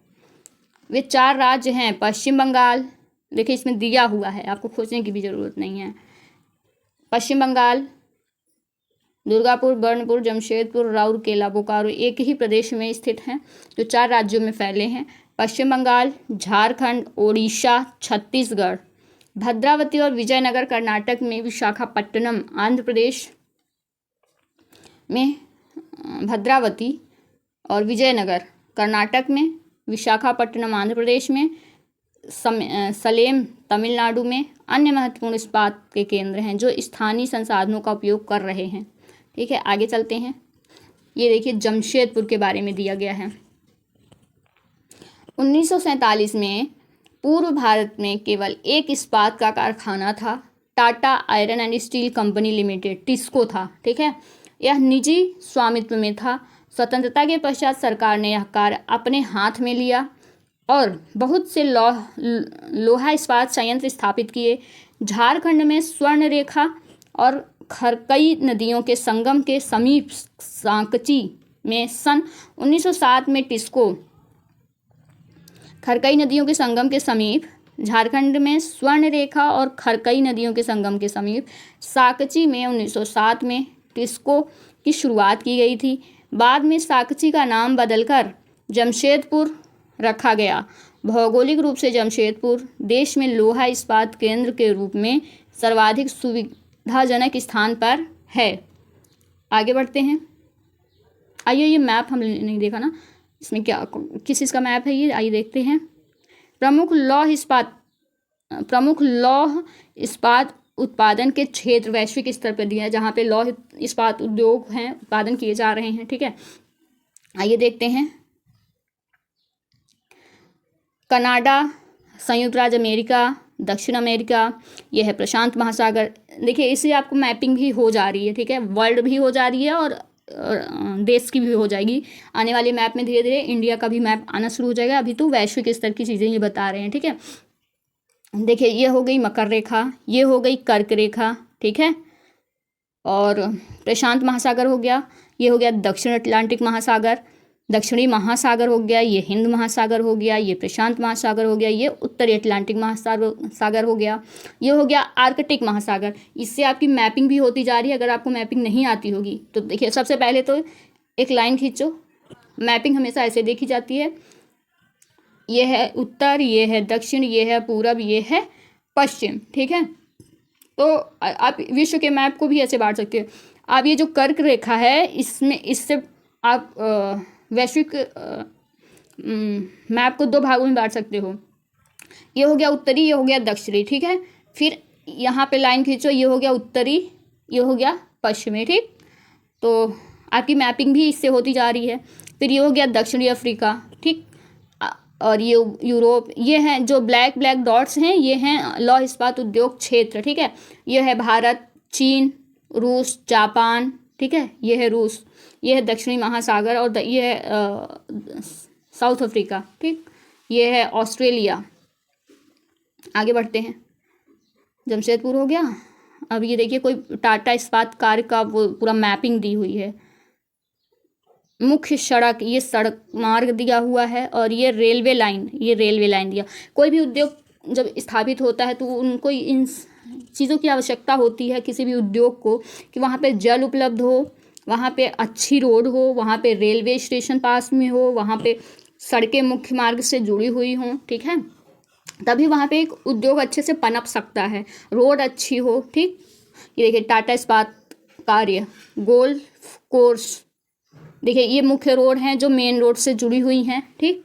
वे 4 राज्य हैं, पश्चिम बंगाल, देखिए इसमें दिया हुआ है, आपको खोजने की भी ज़रूरत नहीं है। पश्चिम बंगाल, दुर्गापुर, बर्नपुर, जमशेदपुर, राउरकेला, बोकारो एक ही प्रदेश में स्थित हैं, जो 4 राज्यों में फैले हैं। पश्चिम बंगाल, झारखंड, ओडिशा, छत्तीसगढ़, भद्रावती और विजयनगर कर्नाटक में, विशाखापट्टनम आंध्र प्रदेश में, भद्रावती और विजयनगर कर्नाटक में, विशाखापट्टनम आंध्र प्रदेश में, सलेम तमिलनाडु में अन्य महत्वपूर्ण इस्पात के केंद्र हैं जो स्थानीय संसाधनों का उपयोग कर रहे हैं, ठीक है, आगे चलते हैं। ये देखिए जमशेदपुर के बारे में दिया गया है। 1947 में पूर्व भारत में केवल एक इस्पात का कारखाना था, Tata iron and steel company limited, TISCO था। ठीक है, यह निजी स्वामित्व में था। स्वतंत्रता के पश्चात सरकार ने यह कार्य अपने हाथ में लिया और बहुत से लोहा इस्पात संयंत्र स्थापित किए। झारखंड में स्वर्णरेखा और खरकई नदियों के संगम के समीप सांकची में सन 1907 में टिस्को, खरकई नदियों के संगम के समीप झारखंड में स्वर्णरेखा और खरकई नदियों के संगम के समीप सांकची में 1907 में टिस्को की शुरुआत की गई थी। बाद में सांकची का नाम बदलकर जमशेदपुर रखा गया। भौगोलिक रूप से जमशेदपुर देश में लोहा इस्पात केंद्र के रूप में सर्वाधिक सुविधाजनक स्थान पर है। आगे बढ़ते हैं। आइए, ये मैप हमने नहीं देखा ना, इसमें क्या किस चीज़ का मैप है ये, आइए देखते हैं। प्रमुख लौह इस्पात उत्पादन के क्षेत्र वैश्विक स्तर पर दिया है, जहाँ पे लौह इस्पात उद्योग हैं, उत्पादन किए जा रहे हैं। ठीक है, आइए देखते हैं। कनाडा, संयुक्त राज्य अमेरिका, दक्षिण अमेरिका, यह है प्रशांत महासागर। देखिए इससे आपको मैपिंग भी हो जा रही है। ठीक है, वर्ल्ड भी हो जा रही है और देश की भी हो जाएगी। आने वाले मैप में धीरे धीरे इंडिया का भी मैप आना शुरू हो जाएगा। अभी तो वैश्विक स्तर की चीज़ें ये बता रहे हैं। ठीक है, देखिए ये हो गई मकर रेखा, ये हो गई कर्क रेखा। ठीक है, और प्रशांत महासागर हो गया, ये हो गया दक्षिण अटलांटिक महासागर, दक्षिणी महासागर हो गया, ये हिंद महासागर हो गया, ये प्रशांत महासागर हो गया, ये उत्तरी अटलांटिक महासागर हो गया, ये हो गया आर्कटिक महासागर। इससे आपकी मैपिंग भी होती जा रही है। अगर आपको मैपिंग नहीं आती होगी तो देखिए, सबसे पहले तो एक लाइन खींचो। मैपिंग हमेशा ऐसे देखी जाती है, ये है उत्तर, ये है दक्षिण, ये है पूरब, ये है पश्चिम। ठीक है, तो आप विश्व के मैप को भी ऐसे बांट सकते हो। आप ये जो कर्क रेखा है, इससे आप वैश्विक मैप को दो भागों में बांट सकते हो। ये हो गया उत्तरी, ये हो गया दक्षिणी। ठीक है, फिर यहाँ पे लाइन खींचो, ये हो गया उत्तरी, ये हो गया पश्चिमी। ठीक, तो आपकी मैपिंग भी इससे होती जा रही है। फिर ये हो गया दक्षिणी अफ्रीका। ठीक, और ये यूरोप, ये हैं जो ब्लैक डॉट्स हैं, ये हैं लौह इस्पात उद्योग क्षेत्र। ठीक है, ये है भारत, चीन, रूस, जापान। ठीक है, ये है रूस, ये है दक्षिणी महासागर, और ये है साउथ अफ्रीका। ठीक, ये है ऑस्ट्रेलिया। आगे बढ़ते हैं। जमशेदपुर हो गया। अब ये देखिए कोई टाटा इस्पात कार्य का वो पूरा मैपिंग दी हुई है। मुख्य सड़क, ये सड़क मार्ग दिया हुआ है, और ये रेलवे लाइन दिया। कोई भी उद्योग जब स्थापित होता है तो उनको इन चीज़ों की आवश्यकता होती है किसी भी उद्योग को, कि वहाँ पे जल उपलब्ध हो, वहाँ पे अच्छी रोड हो, वहाँ पे रेलवे स्टेशन पास में हो, वहाँ पे सड़कें मुख्य मार्ग से जुड़ी हुई हों। ठीक है, तभी वहाँ पे एक उद्योग अच्छे से पनप सकता है, रोड अच्छी हो। ठीक, ये देखिए टाटा इस्पात कार्य, गोल्फ कोर्स, देखिए ये मुख्य रोड हैं जो मेन रोड से जुड़ी हुई हैं। ठीक,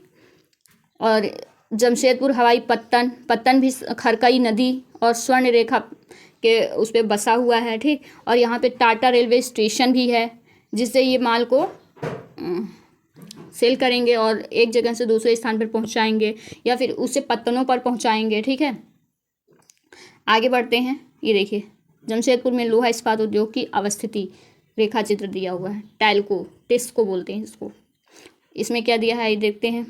और जमशेदपुर हवाई पत्तन भी खरकई नदी और स्वर्ण रेखा के उस पर बसा हुआ है। ठीक, और यहाँ पे टाटा रेलवे स्टेशन भी है, जिससे ये माल को सेल करेंगे और एक जगह से दूसरे स्थान पर पहुँचाएंगे, या फिर उसे पत्तनों पर पहुँचाएंगे। ठीक है, आगे बढ़ते हैं। ये देखिए जमशेदपुर में लोहा इस्पात उद्योग की अवस्थिति रेखा चित्र दिया हुआ है। टेस्को बोलते हैं इसको। इसमें क्या दिया है ये देखते हैं।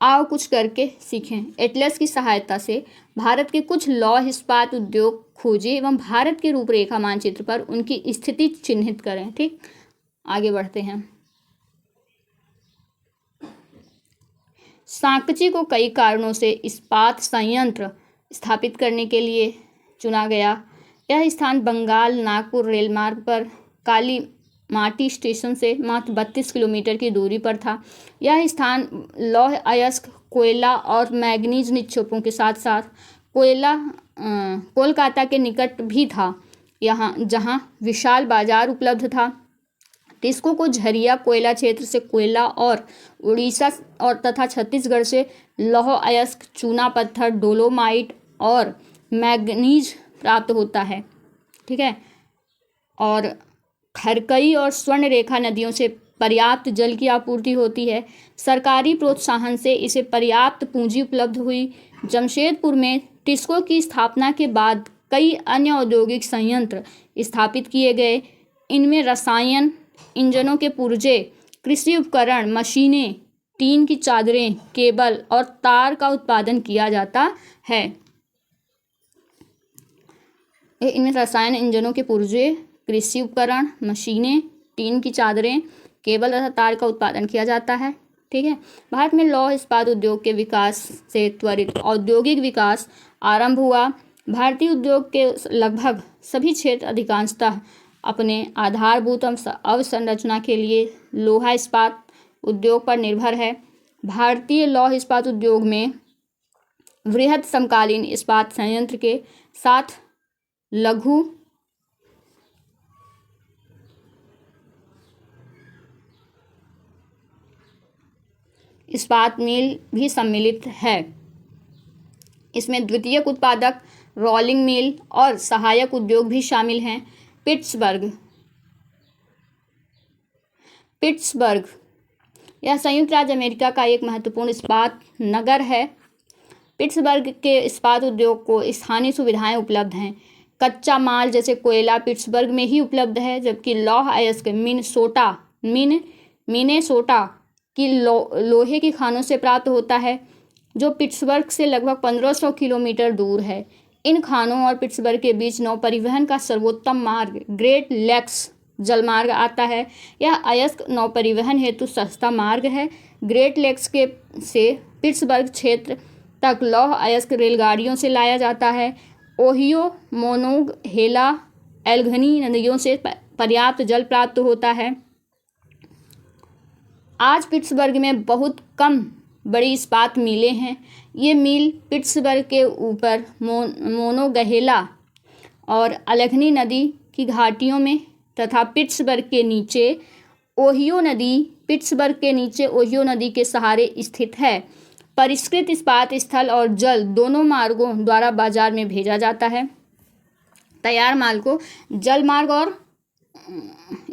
आओ कुछ करके सीखें। एटलस की सहायता से भारत के कुछ लौह इस्पात उद्योग खोजें एवं भारत के रूपरेखा मानचित्र पर उनकी स्थिति चिन्हित करें। ठीक, आगे बढ़ते हैं। सांकची को कई कारणों से इस्पात संयंत्र स्थापित करने के लिए चुना गया। यह स्थान बंगाल नागपुर रेलमार्ग पर काली माटी स्टेशन से मात्र 32 किलोमीटर की दूरी पर था। यह स्थान लौह अयस्क, कोयला और मैग्नीज निक्षेपों के साथ साथ कोलकाता के निकट भी था, जहां विशाल बाजार उपलब्ध था। टिस्को को झरिया कोयला क्षेत्र से कोयला और उड़ीसा और तथा छत्तीसगढ़ से लौह अयस्क, चूना पत्थर, डोलोमाइट और मैग्नीज प्राप्त होता है। ठीक है, और खरकई और स्वर्ण रेखा नदियों से पर्याप्त जल की आपूर्ति होती है। सरकारी प्रोत्साहन से इसे पर्याप्त पूंजी उपलब्ध हुई। जमशेदपुर में टिस्को की स्थापना के बाद कई अन्य औद्योगिक संयंत्र स्थापित किए गए। इनमें रसायन, इंजनों के पुर्जे, कृषि उपकरण, मशीनें, टीन की चादरें, केबल और तार का उत्पादन किया जाता है। इनमें रसायन, इंजनों के पुर्जे, कृषि उपकरण, मशीनें, टीन की चादरें, केबल तथा तार का उत्पादन किया जाता है। ठीक है। भारत में लौह इस्पात उद्योग के विकास से त्वरित औद्योगिक विकास आरंभ हुआ। भारतीय उद्योग के लगभग सभी क्षेत्र अधिकांशतः अपने आधारभूत अवसंरचना के लिए लोहा इस्पात उद्योग पर निर्भर है। भारतीय लौह इस्पात उद्योग में वृहद समकालीन इस्पात संयंत्र के साथ लघु इस्पात मिल भी सम्मिलित है। इसमें द्वितीयक उत्पादक, रोलिंग मिल और सहायक उद्योग भी शामिल हैं। पिट्सबर्ग यह संयुक्त राज्य अमेरिका का एक महत्वपूर्ण इस्पात नगर है। पिट्सबर्ग के इस्पात उद्योग को स्थानीय सुविधाएं उपलब्ध हैं। कच्चा माल जैसे कोयला पिट्सबर्ग में ही उपलब्ध है, जबकि लौह अयस्क मिनेसोटा की लोहे की खानों से प्राप्त होता है, जो पिट्सबर्ग से लगभग 1500 किलोमीटर दूर है। इन खानों और पिट्सबर्ग के बीच नौ परिवहन का सर्वोत्तम मार्ग ग्रेट लेक्स जलमार्ग आता है। यह अयस्क नौ परिवहन हेतु सस्ता मार्ग है। ग्रेट लेक्स से पिट्सबर्ग क्षेत्र तक लौह अयस्क रेलगाड़ियों से लाया जाता है। ओहियो, मोनोंगहेला, एल्गनी नदियों से पर्याप्त जल प्राप्त होता है। आज पिट्सबर्ग में बहुत कम बड़ी इस्पात मिलें हैं। ये मील पिट्सबर्ग के ऊपर मोनोंगहेला और एल्गनी नदी की घाटियों में तथा पिट्सबर्ग के नीचे ओहियो नदी के सहारे स्थित है। परिष्कृत इस्पात स्थल और जल दोनों मार्गों द्वारा बाजार में भेजा जाता है। तैयार माल को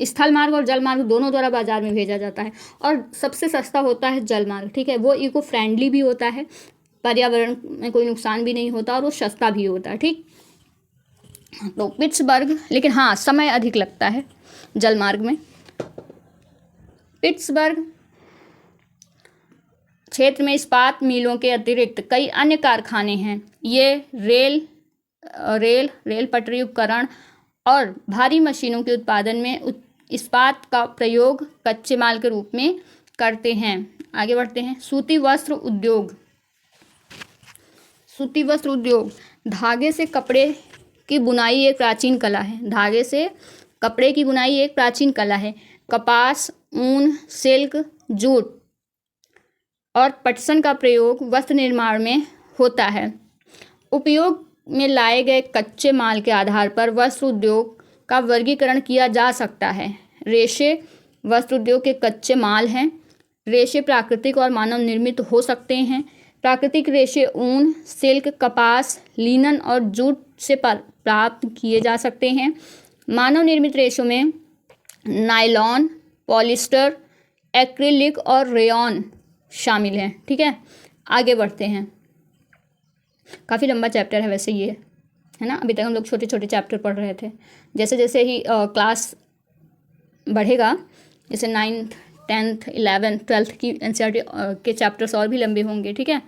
स्थल मार्ग और जल मार्ग दोनों द्वारा बाजार में भेजा जाता है और सबसे सस्ता होता है जल मार्ग। ठीक है। वो इको फ्रेंडली भी होता है, पर्यावरण में कोई नुकसान भी नहीं होता और वो सस्ता भी होता है। ठीक। तो पिट्सबर्ग, लेकिन हाँ समय अधिक लगता है जल मार्ग में। पिट्सबर्ग क्षेत्र में इस्पात मिलों के अतिरिक्त कई अन्य कारखाने हैं। ये रेल पटरी उपकरण और भारी मशीनों के उत्पादन में इस्पात का प्रयोग कच्चे माल के रूप में करते हैं। आगे बढ़ते हैं। सूती वस्त्र उद्योग धागे से कपड़े की बुनाई एक प्राचीन कला है। कपास, ऊन, सिल्क, जूट और पटसन का प्रयोग वस्त्र निर्माण में होता है। उपयोग में लाए गए कच्चे माल के आधार पर वस्त्र उद्योग का वर्गीकरण किया जा सकता है। रेशे वस्त्र उद्योग के कच्चे माल हैं। रेशे प्राकृतिक और मानव निर्मित हो सकते हैं। प्राकृतिक रेशे ऊन, सिल्क, कपास, लिनन और जूट से प्राप्त किए जा सकते हैं। मानव निर्मित रेशों में नायलॉन, पॉलिस्टर, एक्रिलिक और रेयॉन शामिल हैं। ठीक है। आगे बढ़ते हैं। काफ़ी लंबा चैप्टर है वैसे ये, है ना। अभी तक हम लोग छोटे छोटे चैप्टर पढ़ रहे थे। जैसे जैसे ही क्लास बढ़ेगा, जैसे 9th, 10th, 11th, 12th की NCERT के चैप्टर्स और भी लंबे होंगे। ठीक है।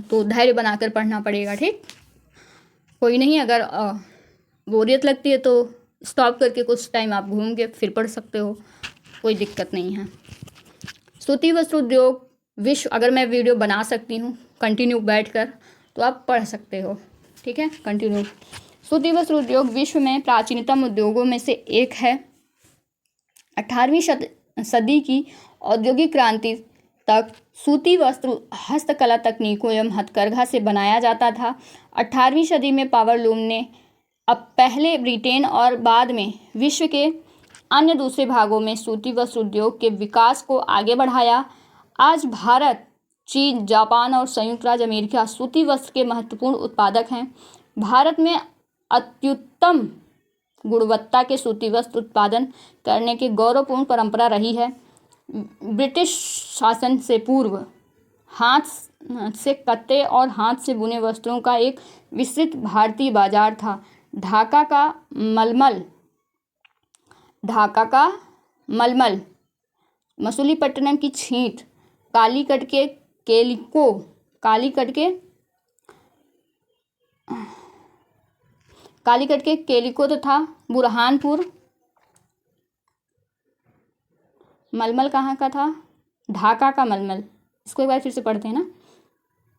तो धैर्य बनाकर पढ़ना पड़ेगा। ठीक। कोई नहीं, अगर बोरियत लगती है तो स्टॉप करके कुछ टाइम आप घूम के फिर पढ़ सकते हो, कोई दिक्कत नहीं है। सूती वस्त्र उद्योग अगर मैं वीडियो बना सकती हूँ कंटिन्यू बैठकर, तो आप पढ़ सकते हो। ठीक है। कंटिन्यू। सूती वस्त्र उद्योग विश्व में प्राचीनतम उद्योगों में से एक है। 18वीं सदी की औद्योगिक क्रांति तक सूती वस्त्र हस्तकला तकनीकों एवं हथकरघा से बनाया जाता था। 18वीं सदी में पावरलूम ने अब पहले ब्रिटेन और बाद में विश्व के अन्य दूसरे भागों में सूती वस्त्र उद्योग के विकास को आगे बढ़ाया। आज भारत, चीन, जापान और संयुक्त राज्य अमेरिका सूती वस्त्र के महत्वपूर्ण उत्पादक हैं। भारत में अत्युत्तम गुणवत्ता के सूती वस्त्र उत्पादन करने की गौरवपूर्ण परंपरा रही है। ब्रिटिश शासन से पूर्व हाथ से कते और हाथ से बुने वस्त्रों का एक विस्तृत भारतीय बाजार था। ढाका का मलमल, मसूलीपट्टनम की छींट, कालीकट के केलिको तथा बुरहानपुर। मलमल कहाँ का था? ढाका का मलमल। इसको एक बार फिर से पढ़ते हैं ना,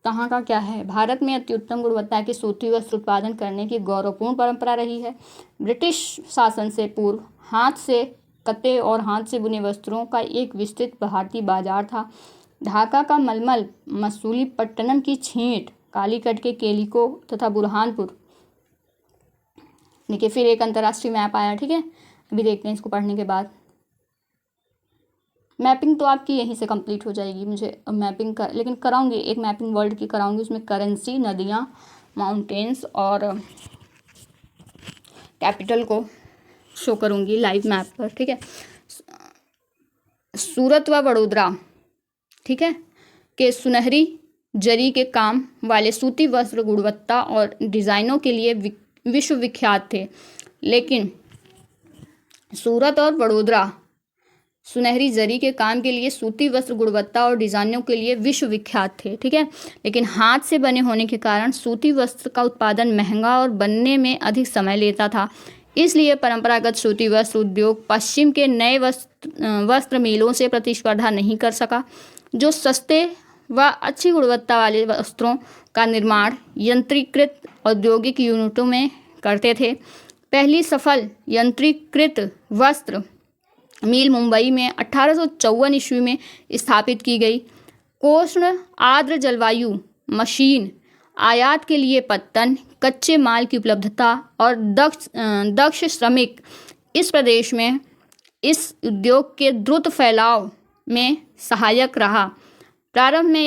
कहाँ का क्या है। भारत में अत्युत्तम गुणवत्ता के सूती वस्त्र उत्पादन करने की गौरवपूर्ण परंपरा रही है। ब्रिटिश शासन से पूर्व हाथ से कते और हाथ से बुने वस्त्रों का एक विस्तृत भारतीय बाजार था। ढाका का मलमल, मसूलीपट्टनम की छींट, कालीकट के केलिको तथा बुरहानपुर। देखिए फिर एक अंतर्राष्ट्रीय मैप आया, ठीक है। अभी देखते हैं इसको पढ़ने के बाद। मैपिंग तो आपकी यहीं से कंप्लीट हो जाएगी। मुझे मैपिंग लेकिन कराऊंगी, एक मैपिंग वर्ल्ड की कराऊंगी, उसमें करेंसी, नदियाँ, माउंटेन्स और कैपिटल को शो करूंगी लाइव मैप पर, ठीक है। सूरत व वडोदरा, ठीक है, के सुनहरी जरी के काम वाले सूती वस्त्र गुणवत्ता और डिज़ाइनों के लिए विश्व विख्यात थे। लेकिन सूरत और वडोदरा सुनहरी जरी के काम के लिए सूती वस्त्र गुणवत्ता और डिज़ाइनों के लिए विश्व विख्यात थे, ठीक है। लेकिन हाथ से बने होने के कारण सूती वस्त्र का उत्पादन महंगा और बनने में अधिक समय लेता था। इसलिए परंपरागत सूती वस्त्र उद्योग पश्चिम के नए वस्त्र मिलों से प्रतिस्पर्धा नहीं कर सका, जो सस्ते व अच्छी गुणवत्ता वाले वस्त्रों का निर्माण यंत्रीकृत औद्योगिक यूनिटों में करते थे। पहली सफल यंत्रीकृत वस्त्र मिल मुंबई में 1854 ईस्वी में स्थापित की गई। उष्ण आर्द्र जलवायु, मशीन, आयात के लिए पत्तन, कच्चे माल की उपलब्धता और दक्ष श्रमिक इस प्रदेश में इस उद्योग के द्रुत फैलाव में सहायक रहा। प्रारंभ में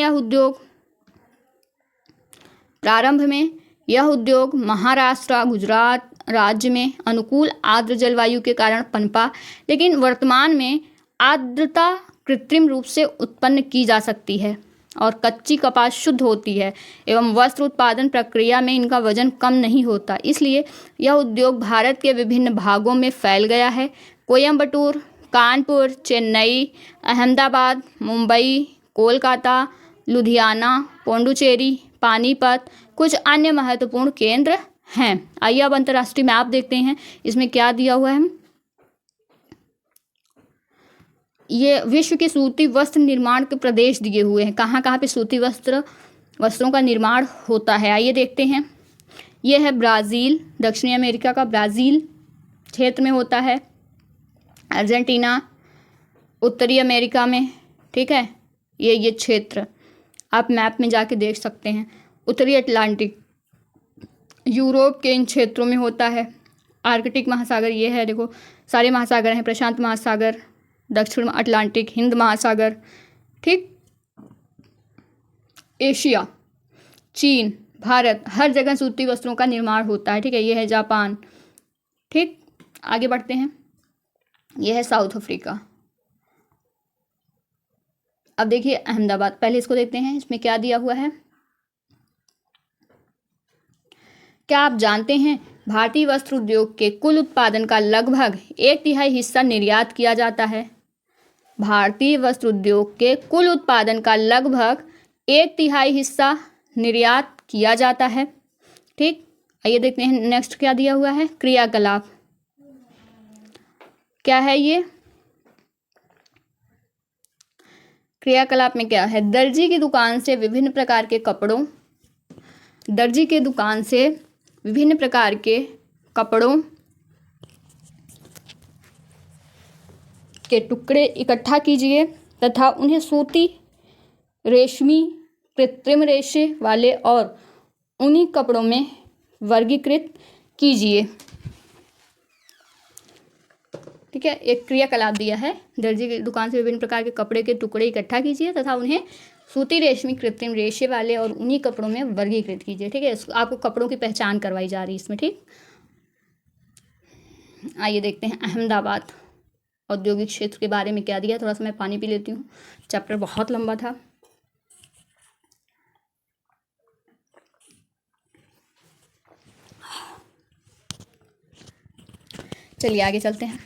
यह उद्योग महाराष्ट्र, गुजरात राज्य में अनुकूल आर्द्र जलवायु के कारण पनपा, लेकिन वर्तमान में आर्द्रता कृत्रिम रूप से उत्पन्न की जा सकती है और कच्ची कपास शुद्ध होती है एवं वस्त्र उत्पादन प्रक्रिया में इनका वजन कम नहीं होता। इसलिए यह उद्योग भारत के विभिन्न भागों में फैल गया है। कोयम्बटूर, कानपुर, चेन्नई, अहमदाबाद, मुंबई, कोलकाता, लुधियाना, पोंडुचेरी, पानीपत कुछ अन्य महत्वपूर्ण केंद्र हैं। आइए अब अंतर्राष्ट्रीय मैप देखते हैं, इसमें क्या दिया हुआ है। ये विश्व के सूती वस्त्र निर्माण के प्रदेश दिए हुए हैं, कहाँ कहाँ पे सूती वस्त्रों का निर्माण होता है। आइए देखते हैं। ये है ब्राज़ील, दक्षिणी अमेरिका का ब्राज़ील क्षेत्र में होता है। अर्जेंटीना उत्तरी अमेरिका में, ठीक है। ये क्षेत्र आप मैप में जाके देख सकते हैं। उत्तरी अटलांटिक यूरोप के इन क्षेत्रों में होता है। आर्कटिक महासागर ये है, देखो सारे महासागर हैं, प्रशांत महासागर, दक्षिण अटलांटिक, हिंद महासागर, ठीक। एशिया, चीन, भारत, हर जगह सूती वस्त्रों का निर्माण होता है, ठीक है। ये है जापान, ठीक। आगे बढ़ते हैं। यह है साउथ अफ्रीका। अब देखिए अहमदाबाद, पहले इसको देखते हैं, इसमें क्या दिया हुआ है। क्या आप जानते हैं भारतीय वस्त्र उद्योग के कुल उत्पादन का लगभग 1/3 हिस्सा निर्यात किया जाता है। भारतीय वस्त्र उद्योग के कुल उत्पादन का लगभग 1/3 हिस्सा निर्यात किया जाता है, ठीक। आइए देखते हैं नेक्स्ट क्या दिया हुआ है। क्रियाकलाप क्या है ये। क्रियाकलाप में क्या है। दर्जी की दुकान से विभिन्न प्रकार के कपड़ों के टुकड़े इकट्ठा कीजिए तथा उन्हें सूती, रेशमी, कृत्रिम रेशे वाले और ऊनी कपड़ों में वर्गीकृत कीजिए, ठीक है। एक क्रियाकलाप दिया है। दर्जी की दुकान से विभिन्न प्रकार के कपड़े के टुकड़े इकट्ठा कीजिए तथा उन्हें सूती, रेशमी, कृत्रिम रेशे वाले और ऊनी कपड़ों में वर्गीकृत कीजिए, ठीक है। आपको कपड़ों की पहचान करवाई जा रही है इसमें, ठीक। आइए देखते हैं अहमदाबाद औद्योगिक क्षेत्र के बारे में क्या दिया। थोड़ा सा मैं पानी पी लेती हूँ, चैप्टर बहुत लंबा था। चलिए आगे चलते हैं।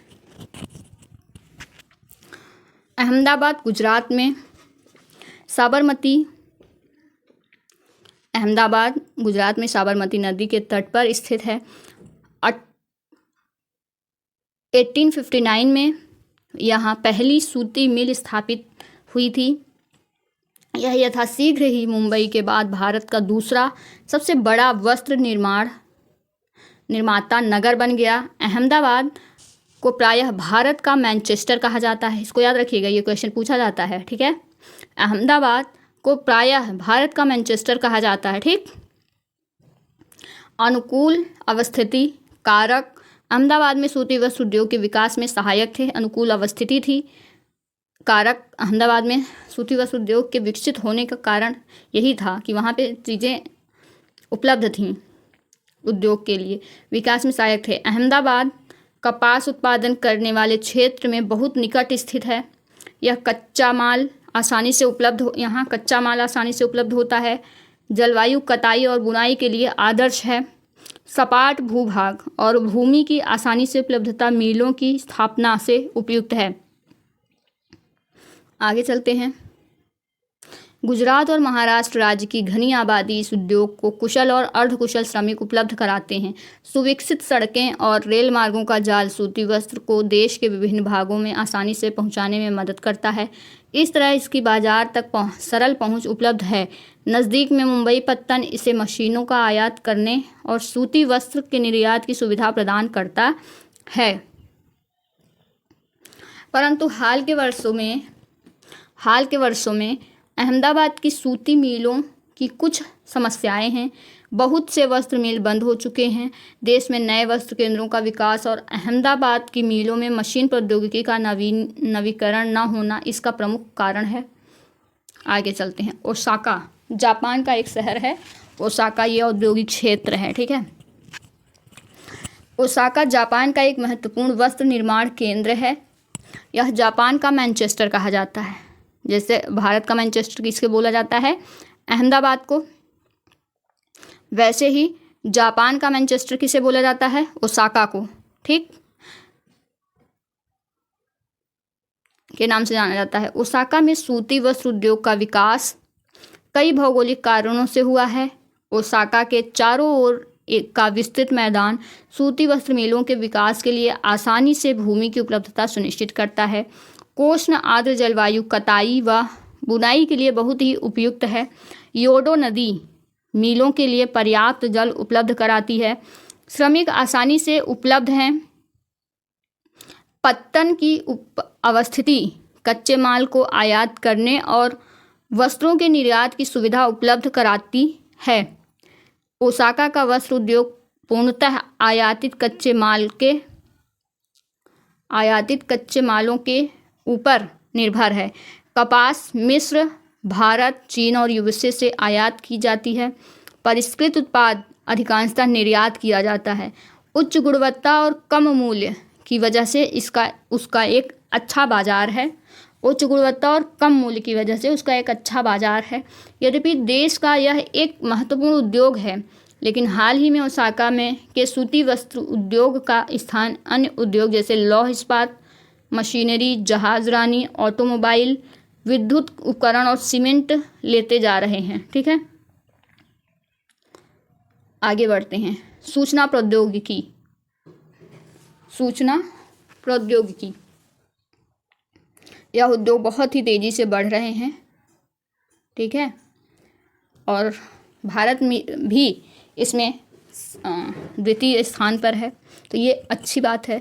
अहमदाबाद गुजरात में साबरमती नदी के तट पर स्थित है। 1859 में यहाँ पहली सूती मिल स्थापित हुई थी। यह यथाशीघ्र ही मुंबई के बाद भारत का दूसरा सबसे बड़ा वस्त्र निर्माता नगर बन गया। अहमदाबाद को प्रायः भारत का मैनचेस्टर कहा जाता है। इसको याद रखिएगा, ये क्वेश्चन पूछा जाता है, ठीक है। अहमदाबाद को प्रायः भारत का मैनचेस्टर कहा जाता है, ठीक। अनुकूल अवस्थिति कारक अहमदाबाद में सूती वस्त्र उद्योग के विकास में सहायक थे। अनुकूल अवस्थिति थी कारक अहमदाबाद में सूती वस्त्र उद्योग के विकसित होने का कारण यही था कि वहाँ पे चीज़ें उपलब्ध थीं, उद्योग के लिए विकास में सहायक थे। अहमदाबाद कपास उत्पादन करने वाले क्षेत्र में बहुत निकट स्थित है। यहाँ कच्चा माल आसानी से उपलब्ध होता है। जलवायु कटाई और बुनाई के लिए आदर्श है। सपाट भूभाग और भूमि की आसानी से उपलब्धता मिलों की स्थापना से उपयुक्त है। आगे चलते हैं। गुजरात और महाराष्ट्र राज्य की घनी आबादी इस उद्योग को कुशल और अर्धकुशल श्रमिक उपलब्ध कराते हैं। सुविकसित सड़कें और रेल मार्गों का जाल सूती वस्त्र को देश के विभिन्न भागों में आसानी से पहुंचाने में मदद करता है। इस तरह इसकी बाजार तक सरल पहुंच उपलब्ध है। नज़दीक में मुंबई पत्तन इसे मशीनों का आयात करने और सूती वस्त्र के निर्यात की सुविधा प्रदान करता है। परंतु हाल के वर्षों में अहमदाबाद की सूती मिलों की कुछ समस्याएं हैं। बहुत से वस्त्र मिल बंद हो चुके हैं। देश में नए वस्त्र केंद्रों का विकास और अहमदाबाद की मिलों में मशीन प्रौद्योगिकी का नवीकरण न होना इसका प्रमुख कारण है। आगे चलते हैं। ओसाका जापान का एक शहर है। ओसाका ये औद्योगिक क्षेत्र है, ठीक है। ओसाका जापान का एक महत्वपूर्ण वस्त्र निर्माण केंद्र है। यह जापान का मैनचेस्टर कहा जाता है। जैसे भारत का मैनचेस्टर किसके बोला जाता है? अहमदाबाद को। वैसे ही जापान का मैनचेस्टर किसे बोला जाता है? ओसाका को, ठीक, के नाम से जाना जाता है। ओसाका में सूती वस्त्र उद्योग का विकास कई भौगोलिक कारणों से हुआ है। ओसाका के चारों ओर का विस्तृत मैदान सूती वस्त्र मिलों के विकास के लिए आसानी से भूमि की उपलब्धता सुनिश्चित करता है। कोष्ण आर्द्र जलवायु कटाई व बुनाई के लिए बहुत ही उपयुक्त है। योडो नदी मिलों के लिए पर्याप्त जल उपलब्ध कराती है। श्रमिक आसानी से उपलब्ध हैं। पत्तन की अवस्थिति कच्चे माल को आयात करने और वस्त्रों के निर्यात की सुविधा उपलब्ध कराती है। ओसाका का वस्त्र उद्योग पूर्णतः आयातित कच्चे मालों के ऊपर निर्भर है। कपास मिस्र, भारत, चीन और यूएसए से आयात की जाती है। परिष्कृत उत्पाद अधिकांशतः निर्यात किया जाता है। उच्च गुणवत्ता और कम मूल्य की वजह से उसका एक अच्छा बाजार है। यद्यपि देश का यह एक महत्वपूर्ण उद्योग है, लेकिन हाल ही में ओसाका में के सूती वस्त्र उद्योग का स्थान अन्य उद्योग जैसे लौह इस्पात, मशीनरी, जहाजरानी, ऑटोमोबाइल, विद्युत उपकरण और सीमेंट लेते जा रहे हैं, ठीक है। आगे बढ़ते हैं। सूचना प्रौद्योगिकी यह उद्योग बहुत ही तेज़ी से बढ़ रहे हैं, ठीक है, और भारत में भी इसमें द्वितीय स्थान पर है, तो ये अच्छी बात है।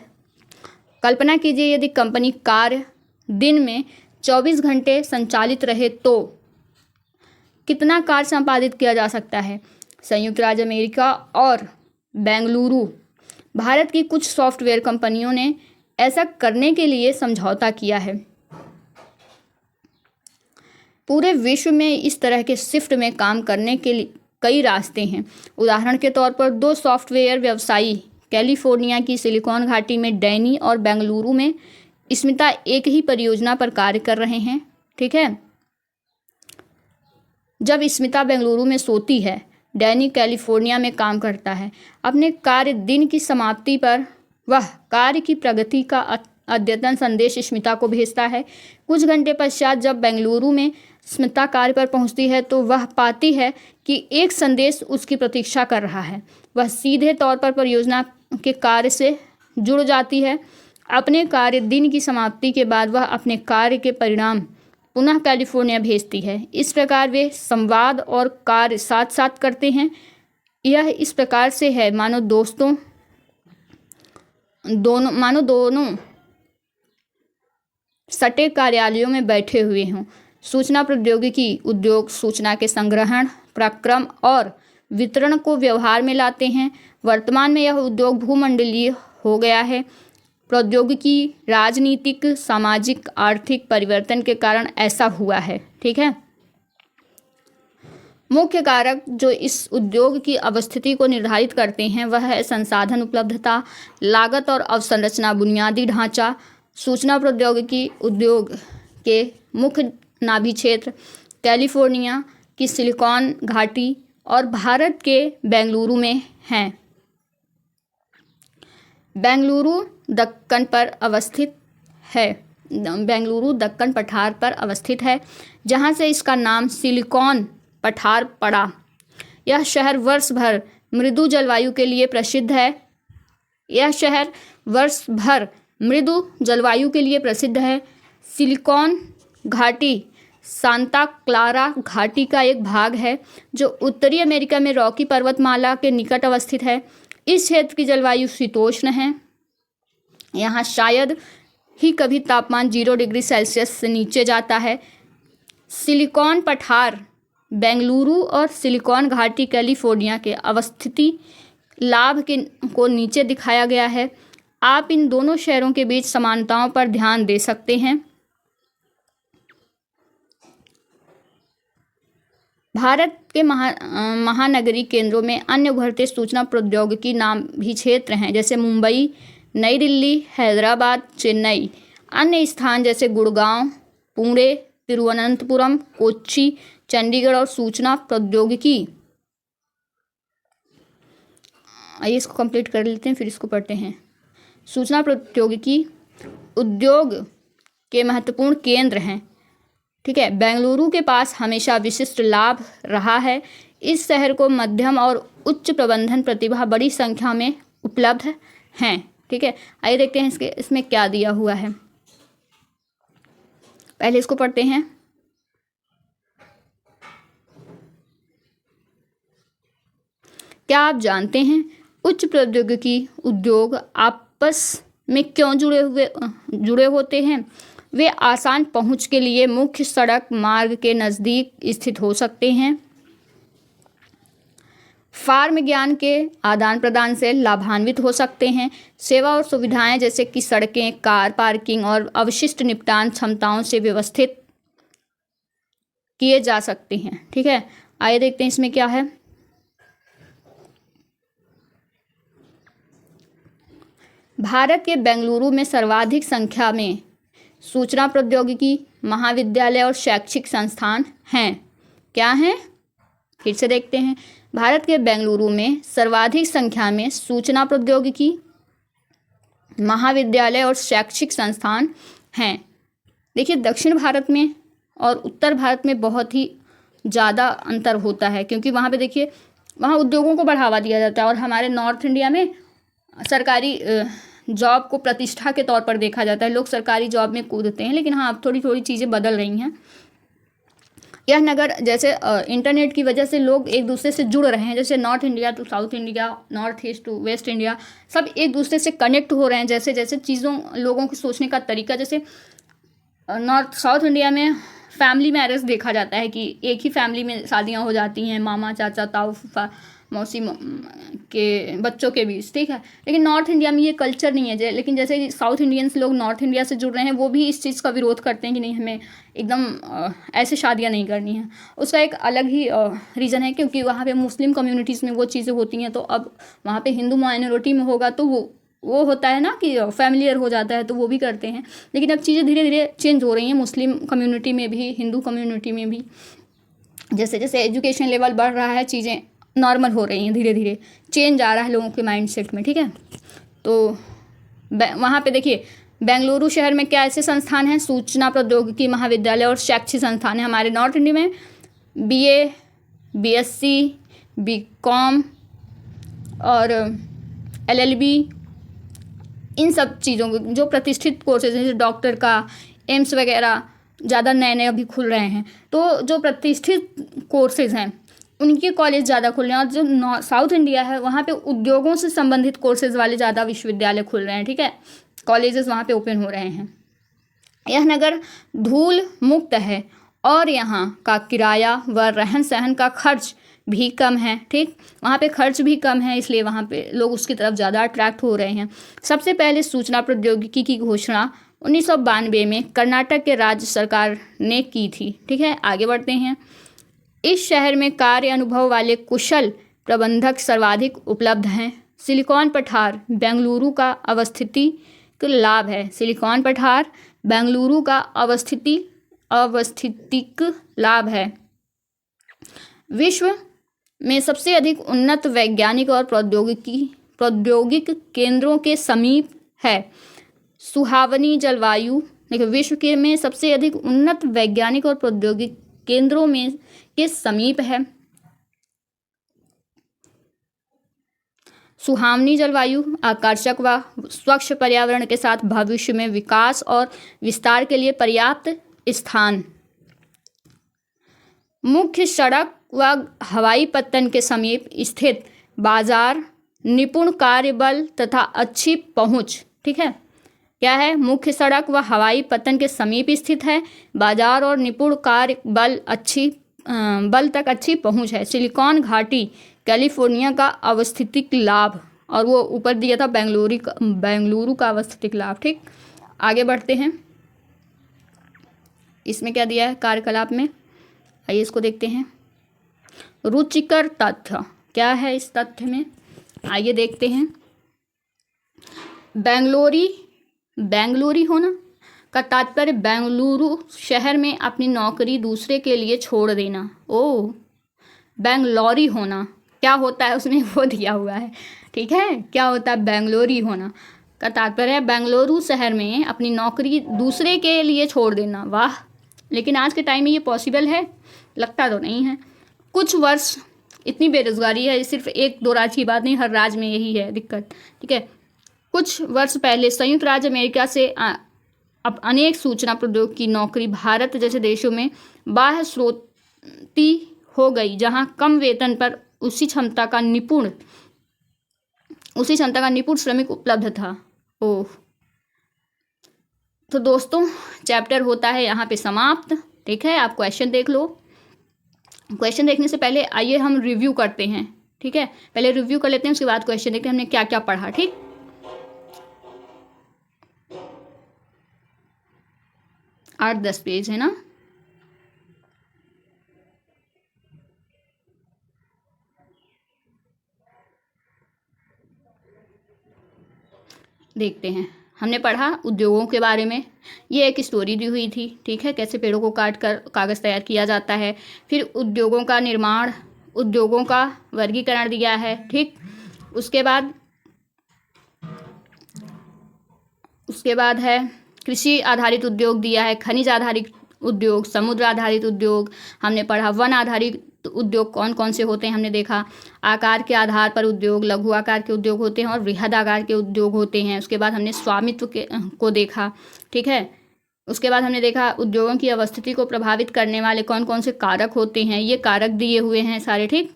कल्पना कीजिए यदि कंपनी कार्य दिन में 24 घंटे संचालित रहे तो कितना कार्य संपादित किया जा सकता है। संयुक्त राज्य अमेरिका और बेंगलुरु भारत की कुछ सॉफ्टवेयर कंपनियों ने ऐसा करने के लिए समझौता किया है। पूरे विश्व में इस तरह के शिफ्ट में काम करने के लिए कई रास्ते हैं। उदाहरण के तौर पर 2 सॉफ्टवेयर व्यवसायी कैलिफोर्निया की सिलिकॉन घाटी में डैनी और बेंगलुरु में स्मिता एक ही परियोजना पर कार्य कर रहे हैं। ठीक है, जब स्मिता बेंगलुरु में सोती है, डैनी कैलिफोर्निया में काम करता है। अपने कार्य दिन की समाप्ति पर वह कार्य की प्रगति का अद्यतन संदेश स्मिता को भेजता है। कुछ घंटे पश्चात जब बेंगलुरु में स्मिता कार्य पर पहुंचती है तो वह पाती है कि एक संदेश उसकी प्रतीक्षा कर रहा है। वह सीधे तौर पर परियोजना के कार्य से जुड़ जाती है। अपने कार्य दिन की समाप्ति के बाद वह अपने कार्य के परिणाम पुनः कैलिफोर्निया भेजती है। इस प्रकार वे संवाद और कार्य साथ साथ करते हैं। यह इस प्रकार से है मानो दोनों सटे कार्यालयों में बैठे हुए हों। सूचना प्रौद्योगिकी उद्योग सूचना के संग्रहण, प्रक्रम और वितरण को व्यवहार में लाते हैं। वर्तमान में यह उद्योग भूमंडलीय हो गया है। प्रौद्योगिकी, राजनीतिक, सामाजिक, आर्थिक परिवर्तन के कारण ऐसा हुआ है। ठीक है, मुख्य कारक जो इस उद्योग की अवस्थिति को निर्धारित करते हैं वह है संसाधन उपलब्धता, लागत और अवसंरचना। बुनियादी ढांचा, सूचना प्रौद्योगिकी उद्योग के मुख्य नाभि क्षेत्र कैलिफोर्निया की सिलिकॉन घाटी और भारत के बेंगलुरु में हैं। बेंगलुरु दक्कन पर अवस्थित है। बेंगलुरु दक्कन पठार पर अवस्थित है, जहां से इसका नाम सिलिकॉन पठार पड़ा। यह शहर वर्ष भर मृदु जलवायु के लिए प्रसिद्ध है। सिलिकॉन घाटी सांता क्लारा घाटी का एक भाग है जो उत्तरी अमेरिका में रॉकी पर्वतमाला के निकट अवस्थित है। इस क्षेत्र की जलवायु शीतोष्ण है। यहाँ शायद ही कभी तापमान 0 डिग्री सेल्सियस से नीचे जाता है। सिलिकॉन पठार बेंगलुरु और सिलिकॉन घाटी कैलिफोर्निया के अवस्थिति लाभ को नीचे दिखाया गया है। आप इन दोनों शहरों के बीच समानताओं पर ध्यान दे सकते हैं। भारत के महानगरीय केंद्रों में अन्य उभरते सूचना प्रौद्योगिकी नाम भी क्षेत्र हैं, जैसे मुंबई, नई दिल्ली, हैदराबाद, चेन्नई। अन्य स्थान जैसे गुड़गांव, पुणे, तिरुवनंतपुरम, कोच्चि, चंडीगढ़ और सूचना प्रौद्योगिकी। आइए इसको कंप्लीट कर लेते हैं, फिर इसको पढ़ते हैं। सूचना प्रौद्योगिकी उद्योग के महत्वपूर्ण केंद्र हैं। ठीक है, बेंगलुरु के पास हमेशा विशिष्ट लाभ रहा है। इस शहर को मध्यम और उच्च प्रबंधन प्रतिभा बड़ी संख्या में उपलब्ध हैं। ठीक है, आइए देखते हैं इसमें क्या दिया हुआ है। पहले इसको पढ़ते हैं। क्या आप जानते हैं उच्च प्रौद्योगिकी उद्योग आपस में क्यों जुड़े होते हैं? वे आसान पहुंच के लिए मुख्य सड़क मार्ग के नज़दीक स्थित हो सकते हैं। फार्म ज्ञान के आदान प्रदान से लाभान्वित हो सकते हैं। सेवा और सुविधाएं जैसे कि सड़कें, कार पार्किंग और अवशिष्ट निपटान क्षमताओं से व्यवस्थित किए जा सकते हैं। ठीक है, आइए देखते हैं इसमें क्या है। भारत के बेंगलुरु में सर्वाधिक संख्या में सूचना प्रौद्योगिकी महाविद्यालय और शैक्षिक संस्थान हैं। क्या हैं? फिर से देखते हैं। भारत के बेंगलुरु में सर्वाधिक संख्या में सूचना प्रौद्योगिकी महाविद्यालय और शैक्षिक संस्थान हैं। देखिए, दक्षिण भारत में और उत्तर भारत में बहुत ही ज़्यादा अंतर होता है, क्योंकि वहाँ पे देखिए वहाँ उद्योगों को बढ़ावा दिया जाता है और हमारे नॉर्थ इंडिया में सरकारी जॉब को प्रतिष्ठा के तौर पर देखा जाता है। लोग सरकारी जॉब में कूदते हैं, लेकिन हाँ अब थोड़ी थोड़ी चीज़ें बदल रही हैं। यह नगर जैसे इंटरनेट की वजह से लोग एक दूसरे से जुड़ रहे हैं, जैसे north India to south India, north east to west India, सब एक दूसरे से कनेक्ट हो रहे हैं। जैसे जैसे चीज़ों लोगों के सोचने का तरीका, जैसे नॉर्थ साउथ इंडिया में फैमिली मैरिज देखा जाता है कि एक ही फैमिली में शादियां हो जाती हैं, मामा चाचा ताऊ फूफा मौसी के बच्चों के बीच, ठीक है। लेकिन नॉर्थ इंडिया में ये कल्चर नहीं है। लेकिन जैसे साउथ इंडियंस लोग नॉर्थ इंडिया से जुड़ रहे हैं, वो भी इस चीज़ का विरोध करते हैं कि नहीं, हमें एकदम ऐसे शादियां नहीं करनी है। उसका एक अलग ही रीज़न है, क्योंकि वहाँ पे मुस्लिम कम्युनिटीज़ में वो चीज़ें होती हैं, तो अब वहाँ पे हिंदू माइनॉरिटी में होगा तो वो होता है ना कि फैमिलियर हो जाता है, तो वो भी करते हैं। लेकिन अब चीज़ें धीरे धीरे चेंज हो रही हैं, मुस्लिम कम्युनिटी में भी, हिंदू कम्युनिटी में भी। जैसे जैसे एजुकेशन लेवल बढ़ रहा है, चीज़ें नॉर्मल हो रही हैं, धीरे धीरे चेंज आ रहा है लोगों के माइंडसेट में, ठीक है। तो वहाँ पे देखिए बेंगलुरु शहर में क्या ऐसे संस्थान हैं, सूचना प्रौद्योगिकी महाविद्यालय और शैक्षिक संस्थान है। हमारे नॉर्थ इंडिया में BA, BSc, BCom और LLB, इन सब चीज़ों को जो प्रतिष्ठित कोर्सेज हैं, जैसे डॉक्टर का, एम्स वगैरह ज़्यादा नए नए अभी खुल रहे हैं। तो जो प्रतिष्ठित कोर्सेज हैं उनके कॉलेज ज़्यादा खुल रहे हैं, और जो साउथ इंडिया है वहाँ पे उद्योगों से संबंधित कोर्सेज वाले ज़्यादा विश्वविद्यालय खुल रहे हैं, ठीक है। कॉलेजेस वहाँ पे ओपन हो रहे हैं। यह नगर धूल मुक्त है और यहाँ का किराया व रहन सहन का खर्च भी कम है, ठीक। वहाँ पे खर्च भी कम है, इसलिए वहाँ पे लोग उसकी तरफ ज़्यादा अट्रैक्ट हो रहे हैं। सबसे पहले सूचना प्रौद्योगिकी की घोषणा 1992 में कर्नाटक के राज्य सरकार ने की थी, ठीक है। आगे बढ़ते हैं। इस शहर में कार्य अनुभव वाले कुशल प्रबंधक सर्वाधिक उपलब्ध हैं। सिलिकॉन पठार बेंगलुरु का अवस्थितिक लाभ है। सिलिकॉन पठार बेंगलुरु का अवस्थितिक लाभ है। विश्व में सबसे अधिक उन्नत वैज्ञानिक और प्रौद्योगिक केंद्रों के समीप है। सुहावनी जलवायु, देखो विश्व के में सबसे अधिक उन्नत वैज्ञानिक और प्रौद्योगिक केंद्रों में के समीप है। सुहावनी जलवायु, आकर्षक व स्वच्छ पर्यावरण के साथ भविष्य में विकास और विस्तार के लिए पर्याप्त स्थान। मुख्य सड़क व हवाई पत्तन के समीप स्थित बाजार, निपुण कार्यबल तथा अच्छी पहुंच, ठीक है। क्या है? मुख्य सड़क व हवाई पत्तन के समीप स्थित है, बाजार और निपुण कार्य बल तक अच्छी पहुंच है। सिलिकॉन घाटी कैलिफोर्निया का अवस्थितिक लाभ, और वो ऊपर दिया था बेंगलुरु का अवस्थितिक लाभ, ठीक। आगे बढ़ते हैं। इसमें क्या दिया है कार्यकलाप में, आइए इसको देखते हैं। रुचिकर तथ्य क्या है इस तथ्य में, आइए देखते हैं। बेंगलोरी होना का तात्पर्य बेंगलुरु शहर में अपनी नौकरी दूसरे के लिए छोड़ देना। ओ, बेंगलौरी होना क्या होता है उसमें वो दिया हुआ है, ठीक है। क्या होता है बेंगलोरी होना का तात्पर्य है बेंगलुरु शहर में अपनी नौकरी दूसरे के लिए छोड़ देना। वाह, लेकिन आज के टाइम में ये पॉसिबल है? लगता तो नहीं है। कुछ वर्ष इतनी बेरोजगारी है, सिर्फ एक दो राज्य की बात नहीं, हर राज्य में यही है दिक्कत, ठीक है। कुछ वर्ष पहले संयुक्त राज्य अमेरिका से अब अनेक सूचना प्रौद्योगिकी की नौकरी भारत जैसे देशों में बाह्य स्रोती हो गई, जहां कम वेतन पर उसी क्षमता का निपुण श्रमिक उपलब्ध था। ओह, तो दोस्तों चैप्टर होता है यहाँ पे समाप्त, ठीक है। आप क्वेश्चन देख लो। क्वेश्चन देखने से पहले आइए हम रिव्यू करते हैं, ठीक है। पहले रिव्यू कर लेते हैं, उसके बाद क्वेश्चन देखते हैं हमने क्या क्या पढ़ा, ठीक। 8-10 पेज है ना। देखते हैं। हमने पढ़ा उद्योगों के बारे में, ये एक स्टोरी दी हुई थी, ठीक है। कैसे पेड़ों को काट कर कागज़ तैयार किया जाता है। फिर उद्योगों का निर्माण, उद्योगों का वर्गीकरण दिया है, ठीक। उसके बाद है कृषि आधारित उद्योग दिया है, खनिज आधारित उद्योग, समुद्र आधारित उद्योग हमने पढ़ा। वन आधारित उद्योग कौन कौन से होते हैं हमने देखा। आकार के आधार पर उद्योग, लघु आकार के उद्योग होते हैं और बृहद आकार के उद्योग होते हैं। उसके बाद हमने स्वामित्व को देखा, ठीक है। उसके बाद हमने देखा उद्योगों की अवस्थिति को प्रभावित करने वाले कौन कौन से कारक होते हैं, ये कारक दिए हुए हैं सारे, ठीक।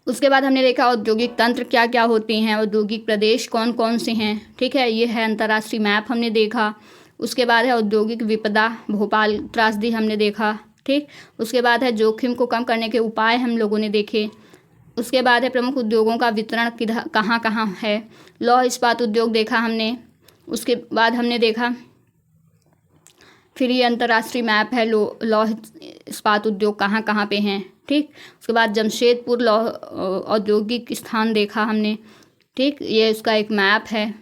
उसके बाद हमने देखा औद्योगिक तंत्र क्या क्या होते हैं, औद्योगिक प्रदेश कौन कौन से हैं, ठीक है। ये है अंतर्राष्ट्रीय मैप हमने देखा। उसके बाद है औद्योगिक विपदा, भोपाल त्रासदी हमने देखा, ठीक। उसके बाद है जोखिम को कम करने के उपाय हम लोगों ने देखे। उसके बाद है प्रमुख उद्योगों का वितरण किधर कहाँ कहाँ है, लौह इस्पात उद्योग देखा हमने। उसके बाद हमने देखा फिर ये अंतर्राष्ट्रीय मैप है, लौह इस्पात उद्योग कहाँ कहाँ पे हैं, ठीक। उसके बाद जमशेदपुर लौह औद्योगिक स्थान देखा हमने, ठीक, ये उसका एक मैप है।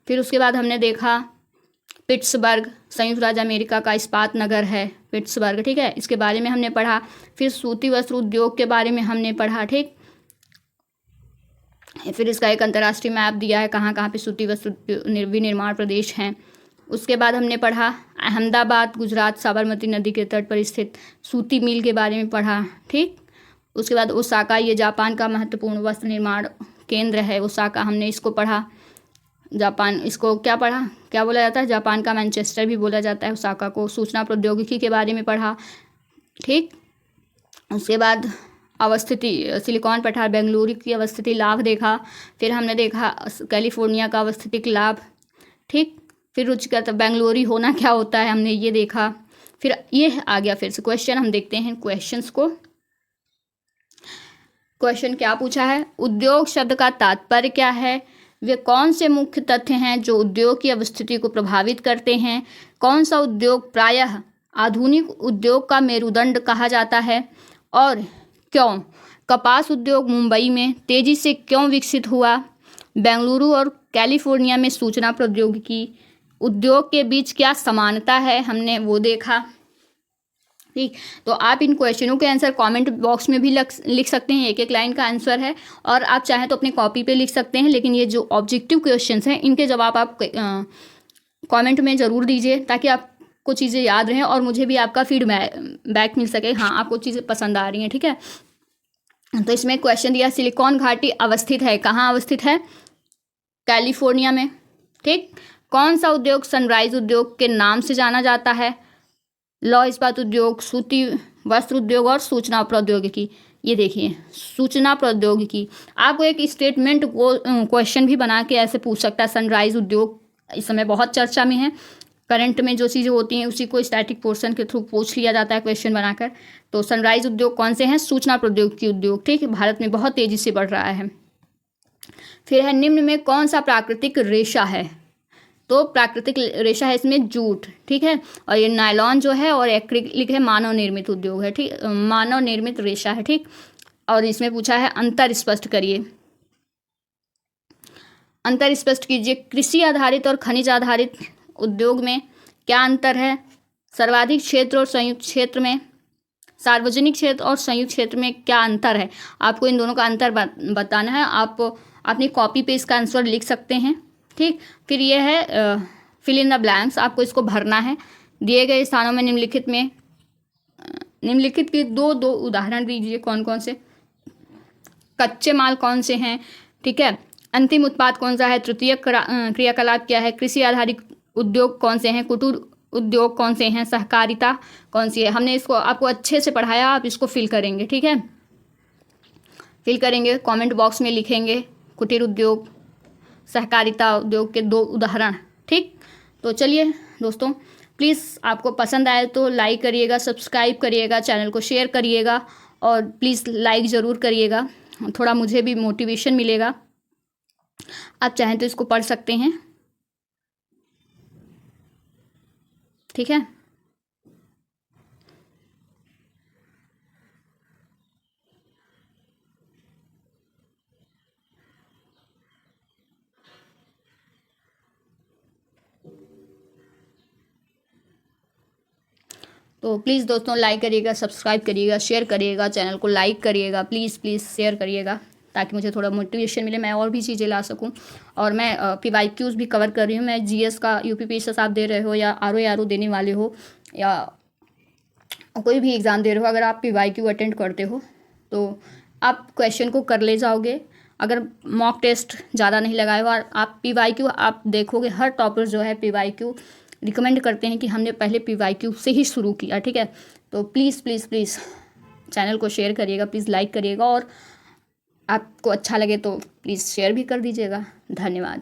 फिर उसके बाद हमने देखा पिट्सबर्ग, संयुक्त राज्य अमेरिका का इस्पात नगर है पिट्सबर्ग, ठीक है, इसके बारे में हमने पढ़ा। फिर सूती वस्त्र उद्योग के बारे में हमने पढ़ा, ठीक। फिर इसका एक अंतर्राष्ट्रीय मैप दिया है कहाँ कहाँ पे सूती वस्त्र विनिर्माण प्रदेश हैं। उसके बाद हमने पढ़ा अहमदाबाद गुजरात साबरमती नदी के तट पर स्थित सूती मिल के बारे में पढ़ा, ठीक। उसके बाद ओसाका, ये जापान का महत्वपूर्ण वस्त्र निर्माण केंद्र है ओसाका, हमने इसको पढ़ा। जापान, इसको क्या पढ़ा, क्या बोला जाता है, जापान का मैनचेस्टर भी बोला जाता है ओसाका को। सूचना प्रौद्योगिकी के बारे में पढ़ा, ठीक। उसके बाद अवस्थिति, सिलिकॉन पठार बेंगलुरु की अवस्थिति लाभ देखा। फिर हमने देखा कैलिफोर्निया का अवस्थितिक लाभ, ठीक। फिर रुचिकर बेंगलुरु होना क्या होता है हमने ये देखा। फिर ये आ गया फिर से क्वेश्चन, हम देखते हैं क्वेश्चंस को। क्वेश्चन क्या पूछा है, उद्योग शब्द का तात्पर्य क्या है, वे कौन से मुख्य तथ्य हैं जो उद्योग की अवस्थिति को प्रभावित करते हैं, कौन सा उद्योग प्रायः आधुनिक उद्योग का मेरुदंड कहा जाता है और क्यों, कपास उद्योग मुंबई में तेजी से क्यों विकसित हुआ, बेंगलुरु और कैलिफोर्निया में सूचना प्रौद्योगिकी उद्योग के बीच क्या समानता है, हमने वो देखा, ठीक। तो आप इन क्वेश्चनों के आंसर कमेंट बॉक्स में भी लिख सकते हैं, एक एक लाइन का आंसर है, और आप चाहें तो अपने कॉपी पे लिख सकते हैं, लेकिन ये जो ऑब्जेक्टिव क्वेश्चंस हैं इनके जवाब आप कमेंट में ज़रूर दीजिए ताकि आपको चीज़ें याद रहें और मुझे भी आपका फीडबैक मिल सके, हाँ आपको चीज़ें पसंद आ रही हैं, ठीक है। तो इसमें क्वेश्चन दिया सिलिकॉन घाटी अवस्थित है, कहाँ अवस्थित है, कैलिफोर्निया में, ठीक। कौन सा उद्योग सनराइज उद्योग के नाम से जाना जाता है, लौह इस्पात उद्योग, सूती वस्त्र उद्योग और सूचना प्रौद्योगिकी। ये देखिए सूचना प्रौद्योगिकी, आपको एक स्टेटमेंट क्वेश्चन भी बना के ऐसे पूछ सकता है। सनराइज उद्योग इस समय बहुत चर्चा में है, करंट में जो चीज़ें होती हैं उसी को स्टैटिक पोर्शन के थ्रू पूछ लिया जाता है क्वेश्चन बनाकर। तो सनराइज उद्योग कौन से हैं, सूचना प्रौद्योगिकी उद्योग, ठीक, भारत में बहुत तेज़ी से बढ़ रहा है। फिर है निम्न में कौन सा प्राकृतिक रेशा है, तो प्राकृतिक रेशा है इसमें जूट, ठीक है, और ये नायलॉन जो है और एक्रिलिक है मानव निर्मित उद्योग है, ठीक, मानव निर्मित रेशा है, ठीक। और इसमें पूछा है अंतर स्पष्ट करिए, अंतर स्पष्ट कीजिए, कृषि आधारित और खनिज आधारित उद्योग में क्या अंतर है, सर्वाधिक क्षेत्र और संयुक्त क्षेत्र में, सार्वजनिक क्षेत्र और संयुक्त क्षेत्र में क्या अंतर है, आपको इन दोनों का अंतर बताना है। आप अपनी कॉपी पे इसका आंसर लिख सकते हैं, ठीक। फिर ये है फिल इन द ब्लैंक्स, आपको इसको भरना है। दिए गए स्थानों में निम्नलिखित के दो उदाहरण दीजिए, कौन कौन से, कच्चे माल कौन से हैं, ठीक है, अंतिम उत्पाद कौन सा है, तृतीय क्रियाकलाप क्या है, कृषि आधारित उद्योग कौन से हैं, कुटीर उद्योग कौन से हैं, सहकारिता कौन सी है। हमने इसको आपको अच्छे से पढ़ाया, आप इसको फिल करेंगे, ठीक है, फिल करेंगे, कमेंट बॉक्स में लिखेंगे कुटीर उद्योग सहकारिता उद्योग के दो उदाहरण, ठीक। तो चलिए दोस्तों, प्लीज़ आपको पसंद आए तो लाइक करिएगा, सब्सक्राइब करिएगा, चैनल को शेयर करिएगा और प्लीज़ लाइक ज़रूर करिएगा, थोड़ा मुझे भी मोटिवेशन मिलेगा। आप चाहें तो इसको पढ़ सकते हैं, ठीक है। तो प्लीज़ दोस्तों लाइक करिएगा, सब्सक्राइब करिएगा, शेयर करिएगा, चैनल को लाइक करिएगा, प्लीज़ शेयर करिएगा ताकि मुझे थोड़ा मोटिवेशन मिले, मैं और भी चीज़ें ला सकूं। और मैं PYQs भी कवर कर रही हूँ, मैं GS का UPPSS आप दे रहे हो या RO देने वाले हो या कोई भी एग्ज़ाम दे रहे हो, अगर आप PYQ अटेंड करते हो तो आप क्वेश्चन को कर ले जाओगे। अगर मॉक टेस्ट ज़्यादा नहीं लगाए हो और आप PYQ आप देखोगे, हर टॉपर जो है PYQ रिकमेंड करते हैं कि हमने पहले PYQ से ही शुरू किया, ठीक है। तो प्लीज़ चैनल को शेयर करिएगा, प्लीज़ लाइक करिएगा और आपको अच्छा लगे तो प्लीज़ शेयर भी कर दीजिएगा। धन्यवाद।